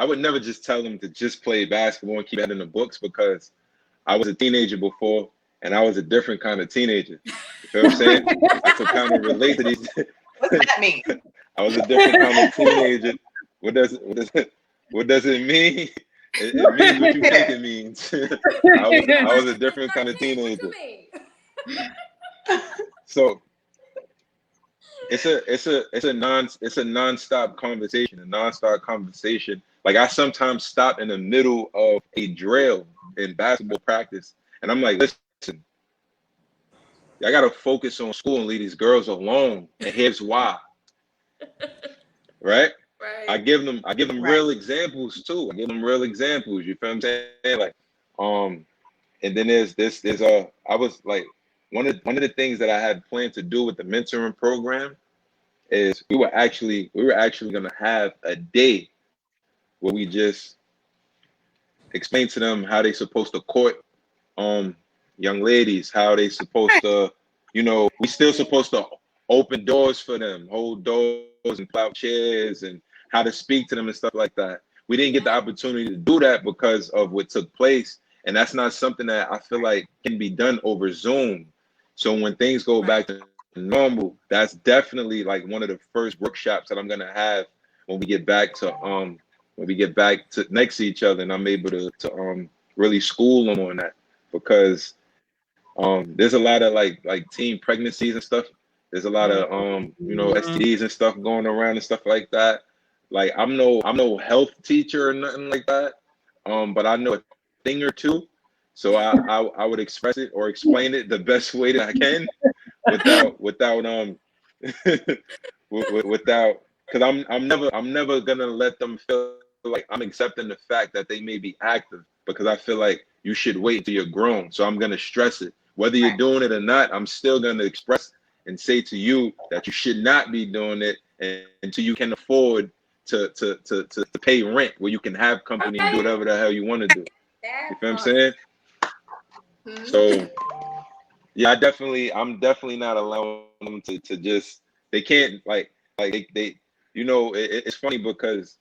would never just tell them to just play basketball and keep that in the books, because I was a teenager before, and I was a different kind of teenager. You feel what I'm saying? I could kind of relate to these. What's that mean? I was a different kind of teenager. What does it mean? It means what you think it means. I was a different kind of teenager. So it's a nonstop conversation. Like, I sometimes stop in the middle of a drill in basketball practice, and I'm like, listen, I gotta focus on school and leave these girls alone. And here's why. Right? Right. I give them real examples too. I give them real examples. You feel what I'm saying? Like, and then there's I was like, one of the things that I had planned to do with the mentoring program is we were actually gonna have a day where we just explain to them how they supposed to court young ladies, how they supposed to, you know, we still supposed to open doors for them, hold doors and plow chairs, and how to speak to them and stuff like that. We didn't get the opportunity to do that because of what took place, and that's not something that I feel like can be done over Zoom. So when things go back to normal, that's definitely like one of the first workshops that I'm gonna have when we get back to next to each other, and I'm able to really school them on that, because there's a lot of like teen pregnancies and stuff. There's a lot of you know, STDs and stuff going around and stuff like that. Like, I'm no health teacher or nothing like that, but I know a thing or two, so I would express it or explain it the best way that I can without because I'm never gonna let them feel like I'm accepting the fact that they may be active, because I feel like you should wait until you're grown. So I'm gonna stress it. Whether you're doing it or not, I'm still gonna express and say to you that you should not be doing it until you can afford to pay rent, where you can have company and do whatever the hell you want to do. You feel what I'm saying? So yeah, I'm definitely not allowing them to just, they can't like they you know, it's funny because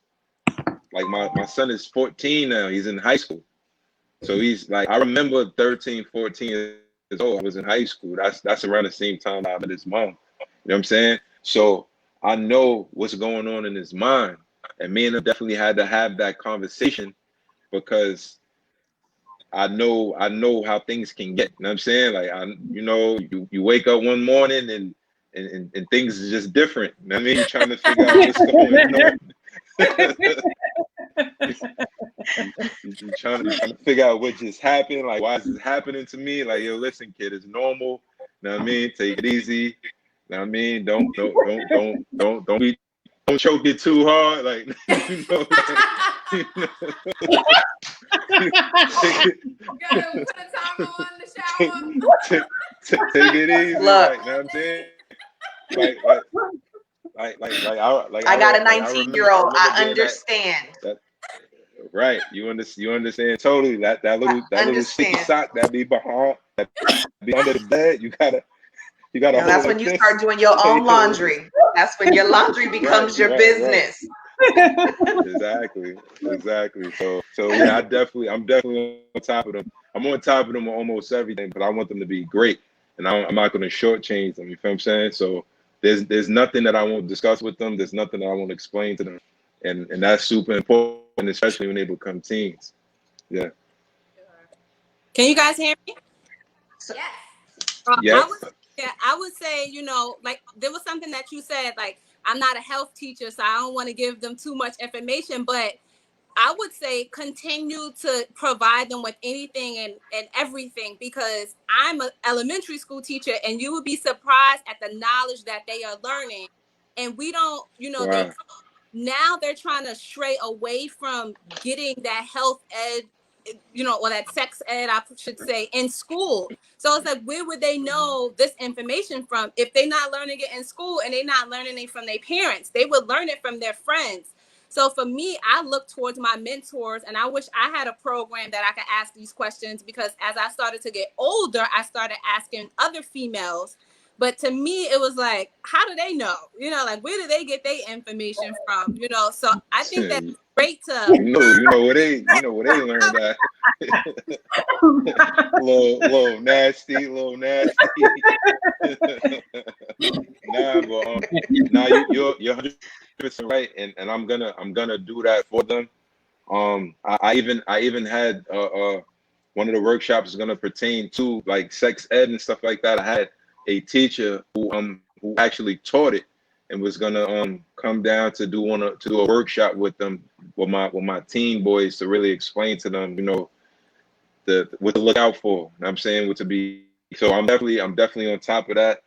like my son is 14 now. He's in high school. So he's like, I remember 13, 14 years old. I was in high school. That's around the same time I met his mom. You know what I'm saying? So I know what's going on in his mind. And me and him definitely had to have that conversation, because I know how things can get. You know what I'm saying? Like, you wake up one morning and things is just different. You know what I mean? You're trying to figure out what's going on. You're trying to figure out what just happened. Like, why is this happening to me? Like, yo, listen, kid, it's normal. You know what I mean? Take it easy. You know what I mean? Don't choke it too hard. Like, you know, Gotta put a timer on the shower. take it easy. Like, you know what I'm saying? I got a 19-year-old. I understand. Right. You understand totally that little sticky Understand. sock that be behind, that be under the bed. You gotta hold it That's when like you this. start doing your own laundry. That's when your laundry becomes your Right. business. Exactly. So yeah, I'm definitely on top of them. I'm on top of them on almost everything, but I want them to be great, and I'm not going to shortchange them. You feel what I'm saying? So there's nothing that I won't discuss with them. There's nothing that I won't explain to them, and that's super important, especially when they become teens. Yeah. Can you guys hear me? Yes. Yes. I would say, like there was something that you said, like I'm not a health teacher, so I don't want to give them too much information, but I would say continue to provide them with anything and everything, because I'm an elementary school teacher and you would be surprised at the knowledge that they are learning. And we don't, Wow. now they're trying to stray away from getting that health ed, or that sex ed, I should say, in school. So it's like, where would they know this information from if they're not learning it in school and they're not learning it from their parents? They would learn it from their friends. So for me, I look towards my mentors, and I wish I had a program that I could ask these questions, because as I started to get older, I started asking other females. But to me, it was like, how do they know? Like, where do they get their information from? So I think that's great to you know where they learned that. little nasty. Nah, you're 100% right, and I'm gonna do that for them. I even had one of the workshops is gonna pertain to like sex ed and stuff like that. I had a teacher who actually taught it and was gonna come down to do a workshop with them with my teen boys to really explain to them, what to look out for. You know what I'm saying, what to be. So I'm definitely on top of that.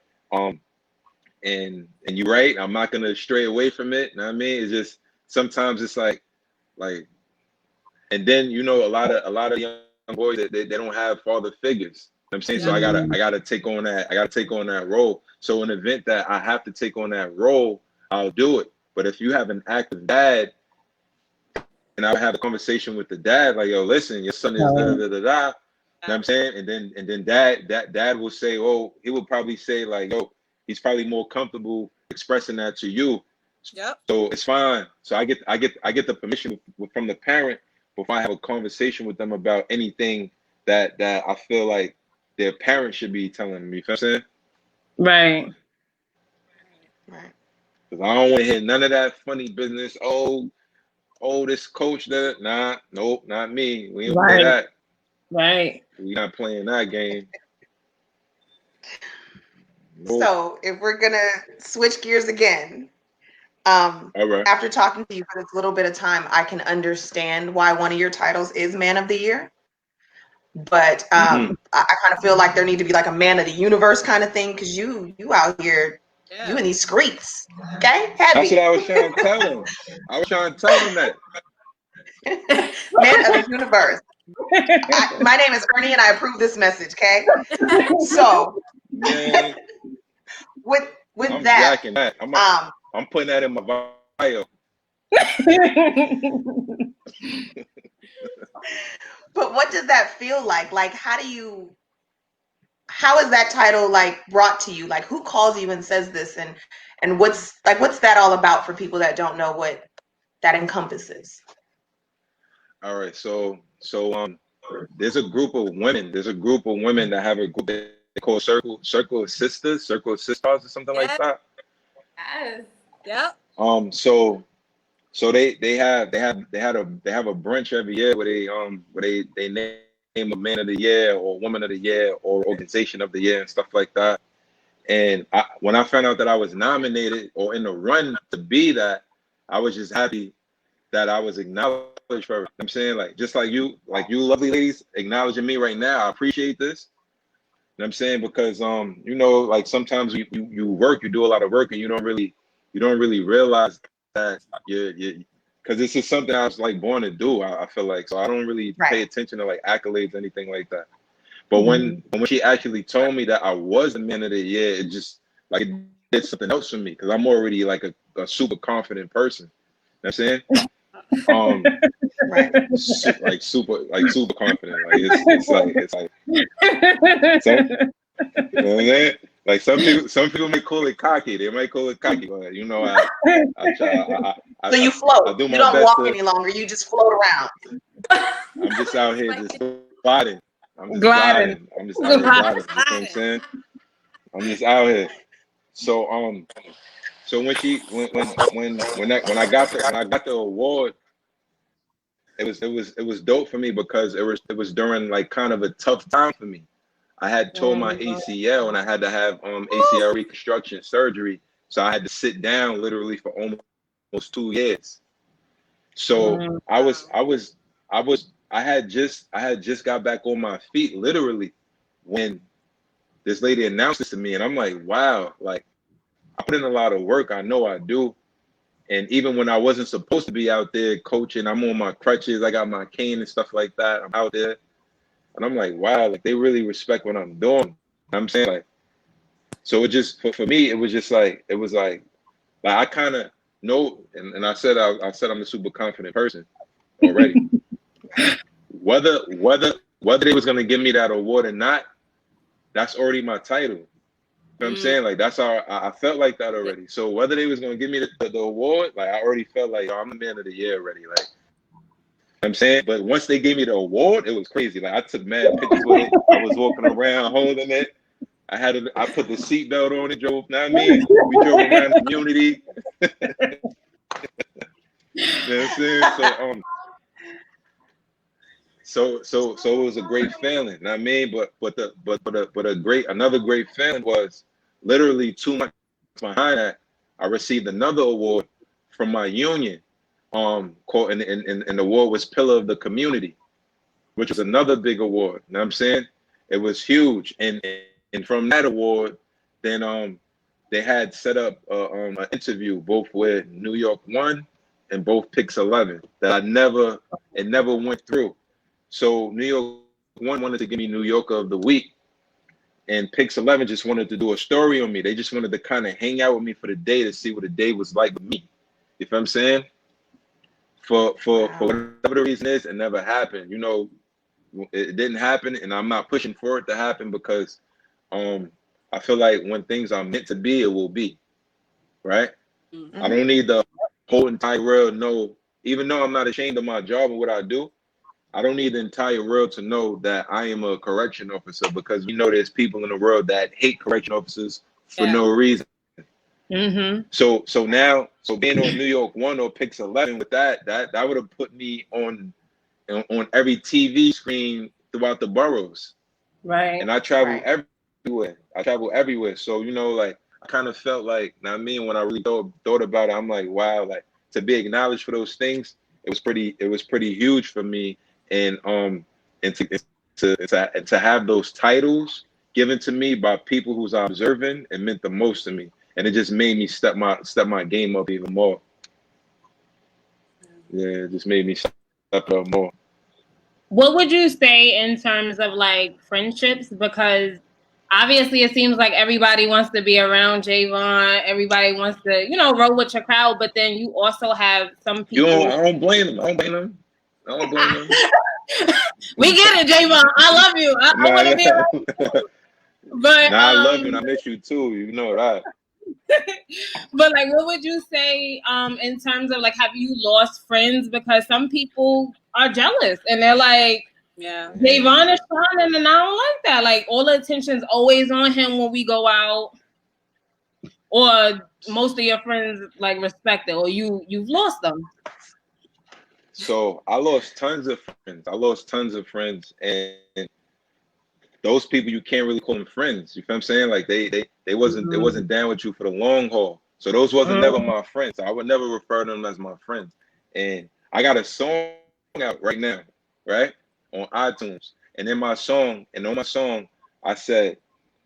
And you're right. I'm not gonna stray away from it. You know what I mean? It's just sometimes it's like, and then a lot of young boys that they don't have father figures. You know what I'm saying? So I gotta take on that. I gotta take on that role. So in the event that I have to take on that role, I'll do it. But if you have an active dad, and I have a conversation with the dad, like, yo, listen, your son is da da da da. You know what I'm saying? And then dad will say, oh, he will probably say like, yo, he's probably more comfortable expressing that to you. Yep. So it's fine. So I get the permission from the parent before I have a conversation with them about anything that I feel like their parent should be telling me. You know what I'm saying? Right. Because I don't want to hear none of that funny business. Oh, this coach that nope, not me. We don't play that. Right. We're not playing that game. Nope. So if we're gonna switch gears again, all right. After talking to you for this little bit of time, I can understand why one of your titles is Man of the Year. But I kind of feel like there need to be like a Man of the Universe kind of thing, because you out here, you in these streets, okay? Heavy. That's what I was trying to tell him. I was trying to tell him that. Man of the Universe. My name is Ernie, and I approve this message, okay? So, man, with I'm that, jacking that. I'm putting that in my bio. But what does that feel like? Like, how is that title like brought to you? Like, who calls you and says this, and what's that all about for people that don't know what that encompasses? All right, so there's a group of women. There's a group of women that have a group they call Circle of Sisters, or something like that. Yes. Yep. So they have a brunch every year where they name a Man of the Year or Woman of the Year or Organization of the Year and stuff like that. And when I found out that I was nominated or in the run to be that, I was just happy that I was acknowledged for it. You know what I'm saying, like, just like you lovely ladies acknowledging me right now. I appreciate this. You know what I'm saying? Because like sometimes you work, you do a lot of work, and you don't really realize that you because this is something I was like born to do. I feel like, so I don't really pay attention to like accolades, anything like that. But when she actually told me that I was the Man of the Year, it just like it did something else for me, because I'm already like a super confident person. You know what I'm saying? Right. like super confident. Like it's like some, you know what I'm saying? Like some people might call it cocky. They might call it cocky, but you know, I try. So you float. I do You my don't best walk to. any longer. You just float around. I'm just out here just gliding. I'm just Gliding. gliding. I'm just out here gliding. You know what I'm saying? I'm just out here. So so when I got the award, it was dope for me because it was during like kind of a tough time for me. I had tore my ACL and I had to have ACL reconstruction surgery. So I had to sit down literally for almost 2 years. So I had just got back on my feet literally when this lady announced this to me, and I'm like, wow, like I put in a lot of work. I know I do. And even when I wasn't supposed to be out there coaching, I'm on my crutches, I got my cane and stuff like that. I'm out there. And I'm like, wow, like they really respect what I'm doing. You know what I'm saying? Like, so it just for me, it was just like I kind of know, and I said I'm a super confident person already. whether they was gonna give me that award or not, that's already my title. You know what I'm saying? Like that's how I felt like that already. So whether they was gonna give me the award, like I already felt like, I'm the man of the year already. Like, you know what I'm saying? But once they gave me the award, it was crazy. Like I took mad pictures with it. I was walking around holding it. I put the seatbelt on and drove. Not me. We drove around the community. You know what I'm saying? So it was a great feeling. You know what I mean? But another great feeling was literally 2 months behind that, I received another award from my union. Called and the award was Pillar of the Community, which was another big award. You know what I'm saying? It was huge. And from that award, then they had set up an interview both with New York 1 and both Pix 11 that it never went through. So New York 1 wanted to give me New Yorker of the Week, and Pix 11 just wanted to do a story on me. They just wanted to kind of hang out with me for the day to see what the day was like with me. You know what I'm saying? For whatever the reason is, it never happened. You know, it didn't happen, and I'm not pushing for it to happen because I feel like when things are meant to be, it will be. Right? I don't need the whole entire world know, even though I'm not ashamed of my job and what I do, I don't need the entire world to know that I am a correction officer, because we know there's people in the world that hate correction officers for no reason. So being on New York 1 or Pix 11 with that would have put me on every TV screen throughout the boroughs. Right. And I travel everywhere. So, you know, like I kind of felt like, I mean, when I really thought about it, I'm like, wow, like to be acknowledged for those things, it was pretty huge for me. And to have those titles given to me by people who's observing, it meant the most to me. And it just made me step my game up even more. Yeah, it just made me step up more. What would you say in terms of like friendships? Because obviously it seems like everybody wants to be around Jaivon. Everybody wants to, roll with your crowd. But then you also have some people. I don't blame them. We get it, Jaivon. I love you. I want to be around you. But I love you and I miss you too. You know that. But like, what would you say in terms of like, have you lost friends because some people are jealous and they're like, Jaivon is shining and I don't like that. Like all the attention's always on him when we go out, or most of your friends like respect it, or you've lost them. So I lost tons of friends, and those people you can't really call them friends. You feel what I'm saying? Like they wasn't down with you for the long haul. So those wasn't never my friends. I would never refer to them as my friends. And I got a song out right now, right? On iTunes. And on my song, I said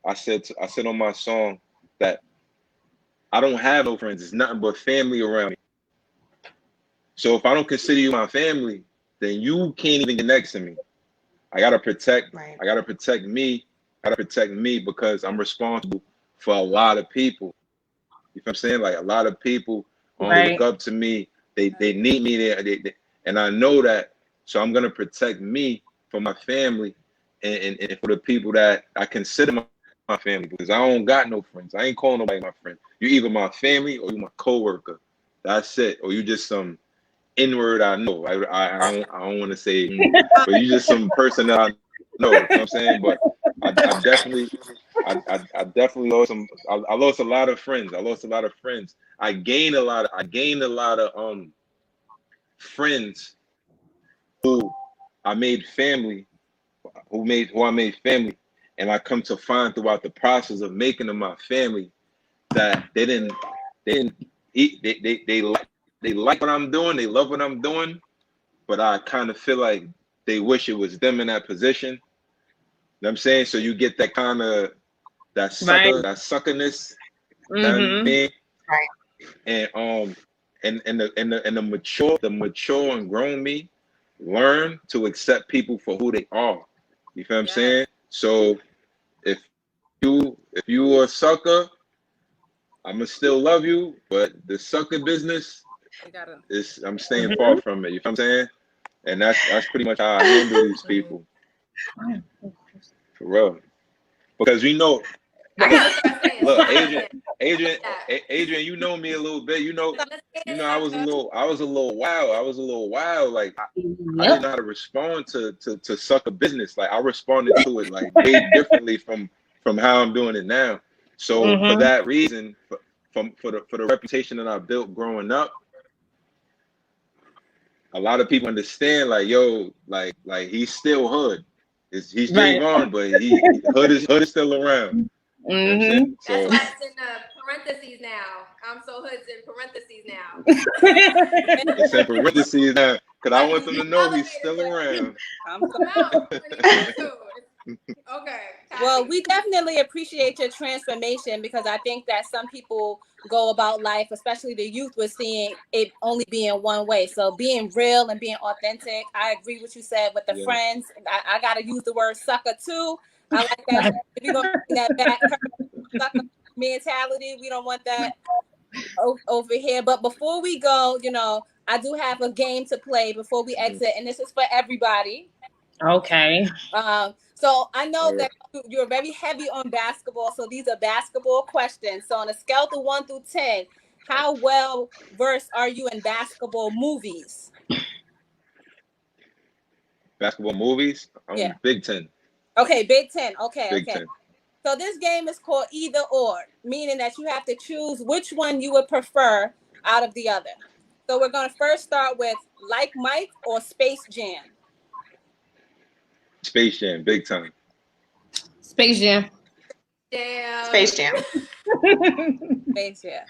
on my song that I don't have no friends. It's nothing but family around me. So if I don't consider you my family, then you can't even get next to me. I gotta protect me. I gotta protect me because I'm responsible for a lot of people. You know what I'm saying? Like a lot of people look up to me. They need me there. and I know that. So I'm gonna protect me from my family and for the people that I consider my family, because I don't got no friends. I ain't calling nobody my friend. You either my family or you my coworker. That's it. Or you just some inward I know. I don't want to say, but you just some person that I know. You know what I'm saying? But I definitely lost some. I lost a lot of friends. I gained a lot of friends who I made family, who I made family, and I come to find throughout the process of making them my family that they didn't eat. They like what I'm doing. They love what I'm doing, but I kind of feel like they wish it was them in that position. You know what I'm saying? So you get that kind of that suckerness, Mm-hmm. Right. And the mature and grown me learn to accept people for who they are. You feel what I'm saying? So if you a sucker, I'ma still love you, but the sucker business is I'm staying far from it. You feel what I'm saying? And that's pretty much how I handle these people. For real. Because I gotta start saying look, something. Adrian, you know me a little bit. I was a little wild. Like I didn't know how to respond to sucker business. Like I responded to it like way differently from how I'm doing it now. So for that reason, for the reputation that I built growing up, a lot of people understand like, yo, like he's still hood. He's Jaivon, but hood is still around. You know what I'm saying? That's why it's in parentheses now. I'm so hood's in parentheses now. It's in parentheses now, because I want them to know he's still around. Okay. Well, we definitely appreciate your transformation, because I think that some people go about life, especially the youth, with seeing it only being one way. So being real and being authentic. I agree with you said with the friends. I got to use the word sucker too. I like that. If you're going to bring that back, sucker mentality, we don't want that over here. But before we go, I do have a game to play before we exit, and this is for everybody. Okay. So I know that you're very heavy on basketball, so these are basketball questions. So on a scale of 1 through 10, how well versed are you in basketball movies? Basketball movies? I'm Big 10. Okay, Big 10. Okay. 10. So this game is called either or, meaning that you have to choose which one you would prefer out of the other. So we're going to first start with Like Mike or Space Jam. Space Jam, big time. Space Jam. Space Jam. Space Jam.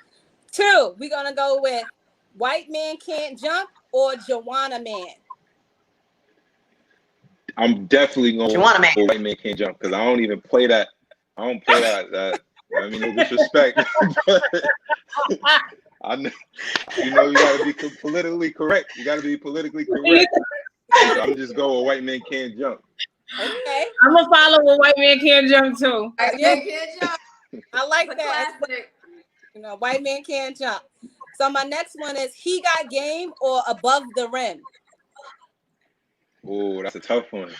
2, we're going to go with White Man Can't Jump or Joanna Man. I'm definitely going with White Man Can't Jump, because I don't even play that. I don't play that. I mean, no disrespect. I know, you got to be politically correct. You got to be politically correct. So I'm just going with White Man Can't Jump. Okay. I'm going to follow with White Man Can't Jump too. I like that. White Man Can't Jump. So my next one is He Got Game or Above the Rim. Oh, that's a tough one.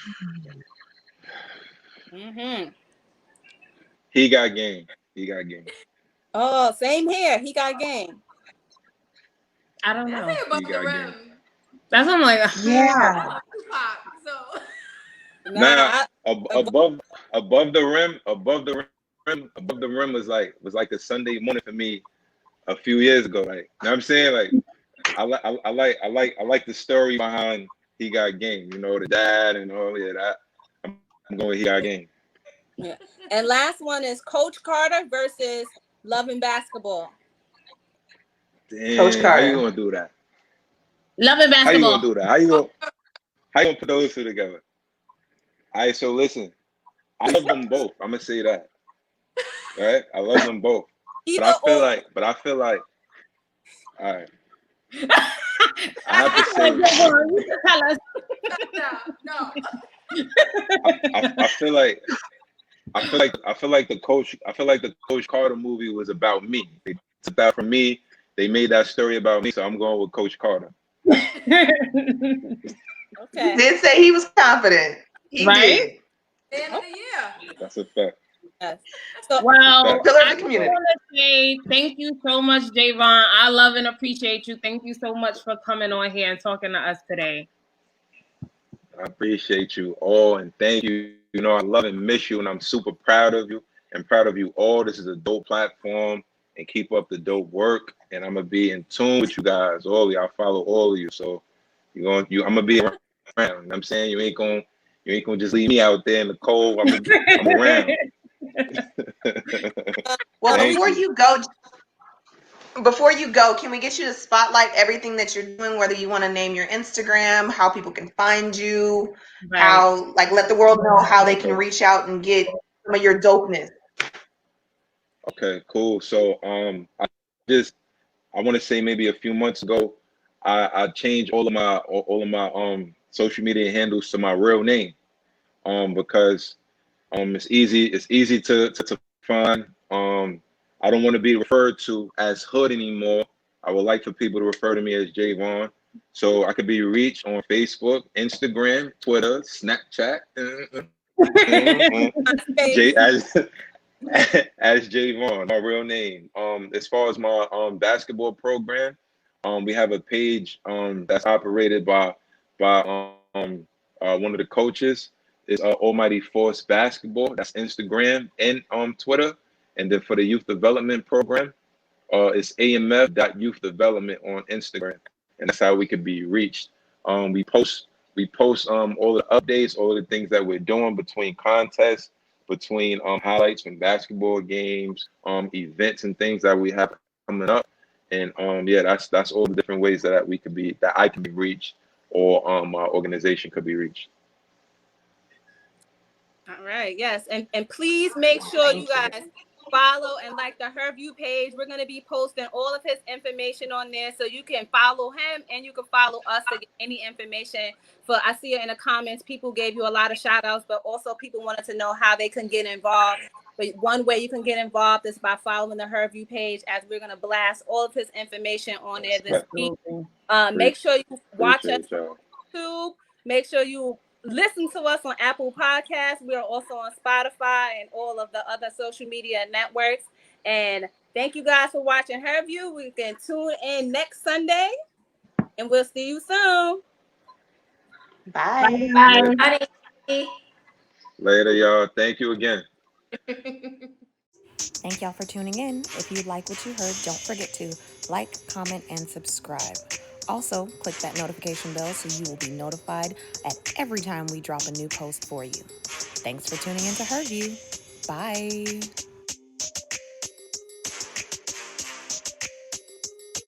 He Got Game. Oh, same here. He Got Game. I don't know. Above the Rim. That's what I'm like. Yeah. Above the rim was like a Sunday morning for me a few years ago. Like, you know what I'm saying? Like, I like the story behind He Got Game. The dad and all of that. I'm going He Got Game. Yeah. And last one is Coach Carter versus Love and Basketball. Damn, Coach Carter. How you gonna do that? Love and Basketball. How you gonna do that? How you gonna put those two together? All right, so listen, I love them both. I'm gonna say that. All right, I love them both. But I feel like, all right. I have to say, I feel like the Coach Carter movie was about me. It's about for me. They made that story about me, so I'm going with Coach Carter. Okay. He did say he was confident. He Right? did. End of the year. That's a fact. Yes. So Well, Pillar of I the just community. want to say thank you so much, Jaivon. I love and appreciate you. Thank you so much for coming on here and talking to us today. I appreciate you all and thank you. You know, I love and miss you, and I'm super proud of you and proud of you all. This is a dope platform, and keep up the dope work. And I'm gonna be in tune with you guys, all of you. I follow all of you, so I'm gonna be around. You know what I'm saying, you ain't gonna just leave me out there in the cold. I'm around. Well, Thank before you go, can we get you to spotlight everything that you're doing, whether you want to name your Instagram, how people can find you, Right. how, like, let the world know how they can reach out and get some of your dopeness. Okay, cool. So I want to say maybe a few months ago, I changed all of my social media handles to my real name, because it's easy to find. I don't want to be referred to as Hood anymore. I would like for people to refer to me as Jaivon, so I could be reached on Facebook, Instagram, Twitter, Snapchat, J as Jaivon, my real name. As far as my basketball program, we have a page that's operated by one of the coaches. Is Almighty Force Basketball. That's Instagram and Twitter. And then for the youth development program, it's amf.youthdevelopment on Instagram, and that's how we can be reached. We post all the updates, all the things that we're doing between contests, between highlights from basketball games, events and things that we have coming up. And yeah, that's all the different ways that I can be reached, or my organization could be reached. all right, yes, and please make sure you guys follow and like the Herview page. We're gonna be posting all of his information on there, so you can follow him and you can follow us to get any information. For I see it in the comments, people gave you a lot of shout outs, but also people wanted to know how they can get involved. But one way you can get involved is by following the Herview page, as we're gonna blast all of his information on there this week. Make sure you watch us on YouTube. Make sure you listen to us on Apple Podcasts. We are also on Spotify and all of the other social media networks. And thank you guys for watching Herview. We can tune in next Sunday, and we'll see you soon. Bye. Bye. Later, y'all. Thank you again. Thank y'all for tuning in. If you like what you heard, don't forget to like, comment, and subscribe. Also, click that notification bell so you will be notified at every time we drop a new post for you. Thanks for tuning in to Herview. Bye.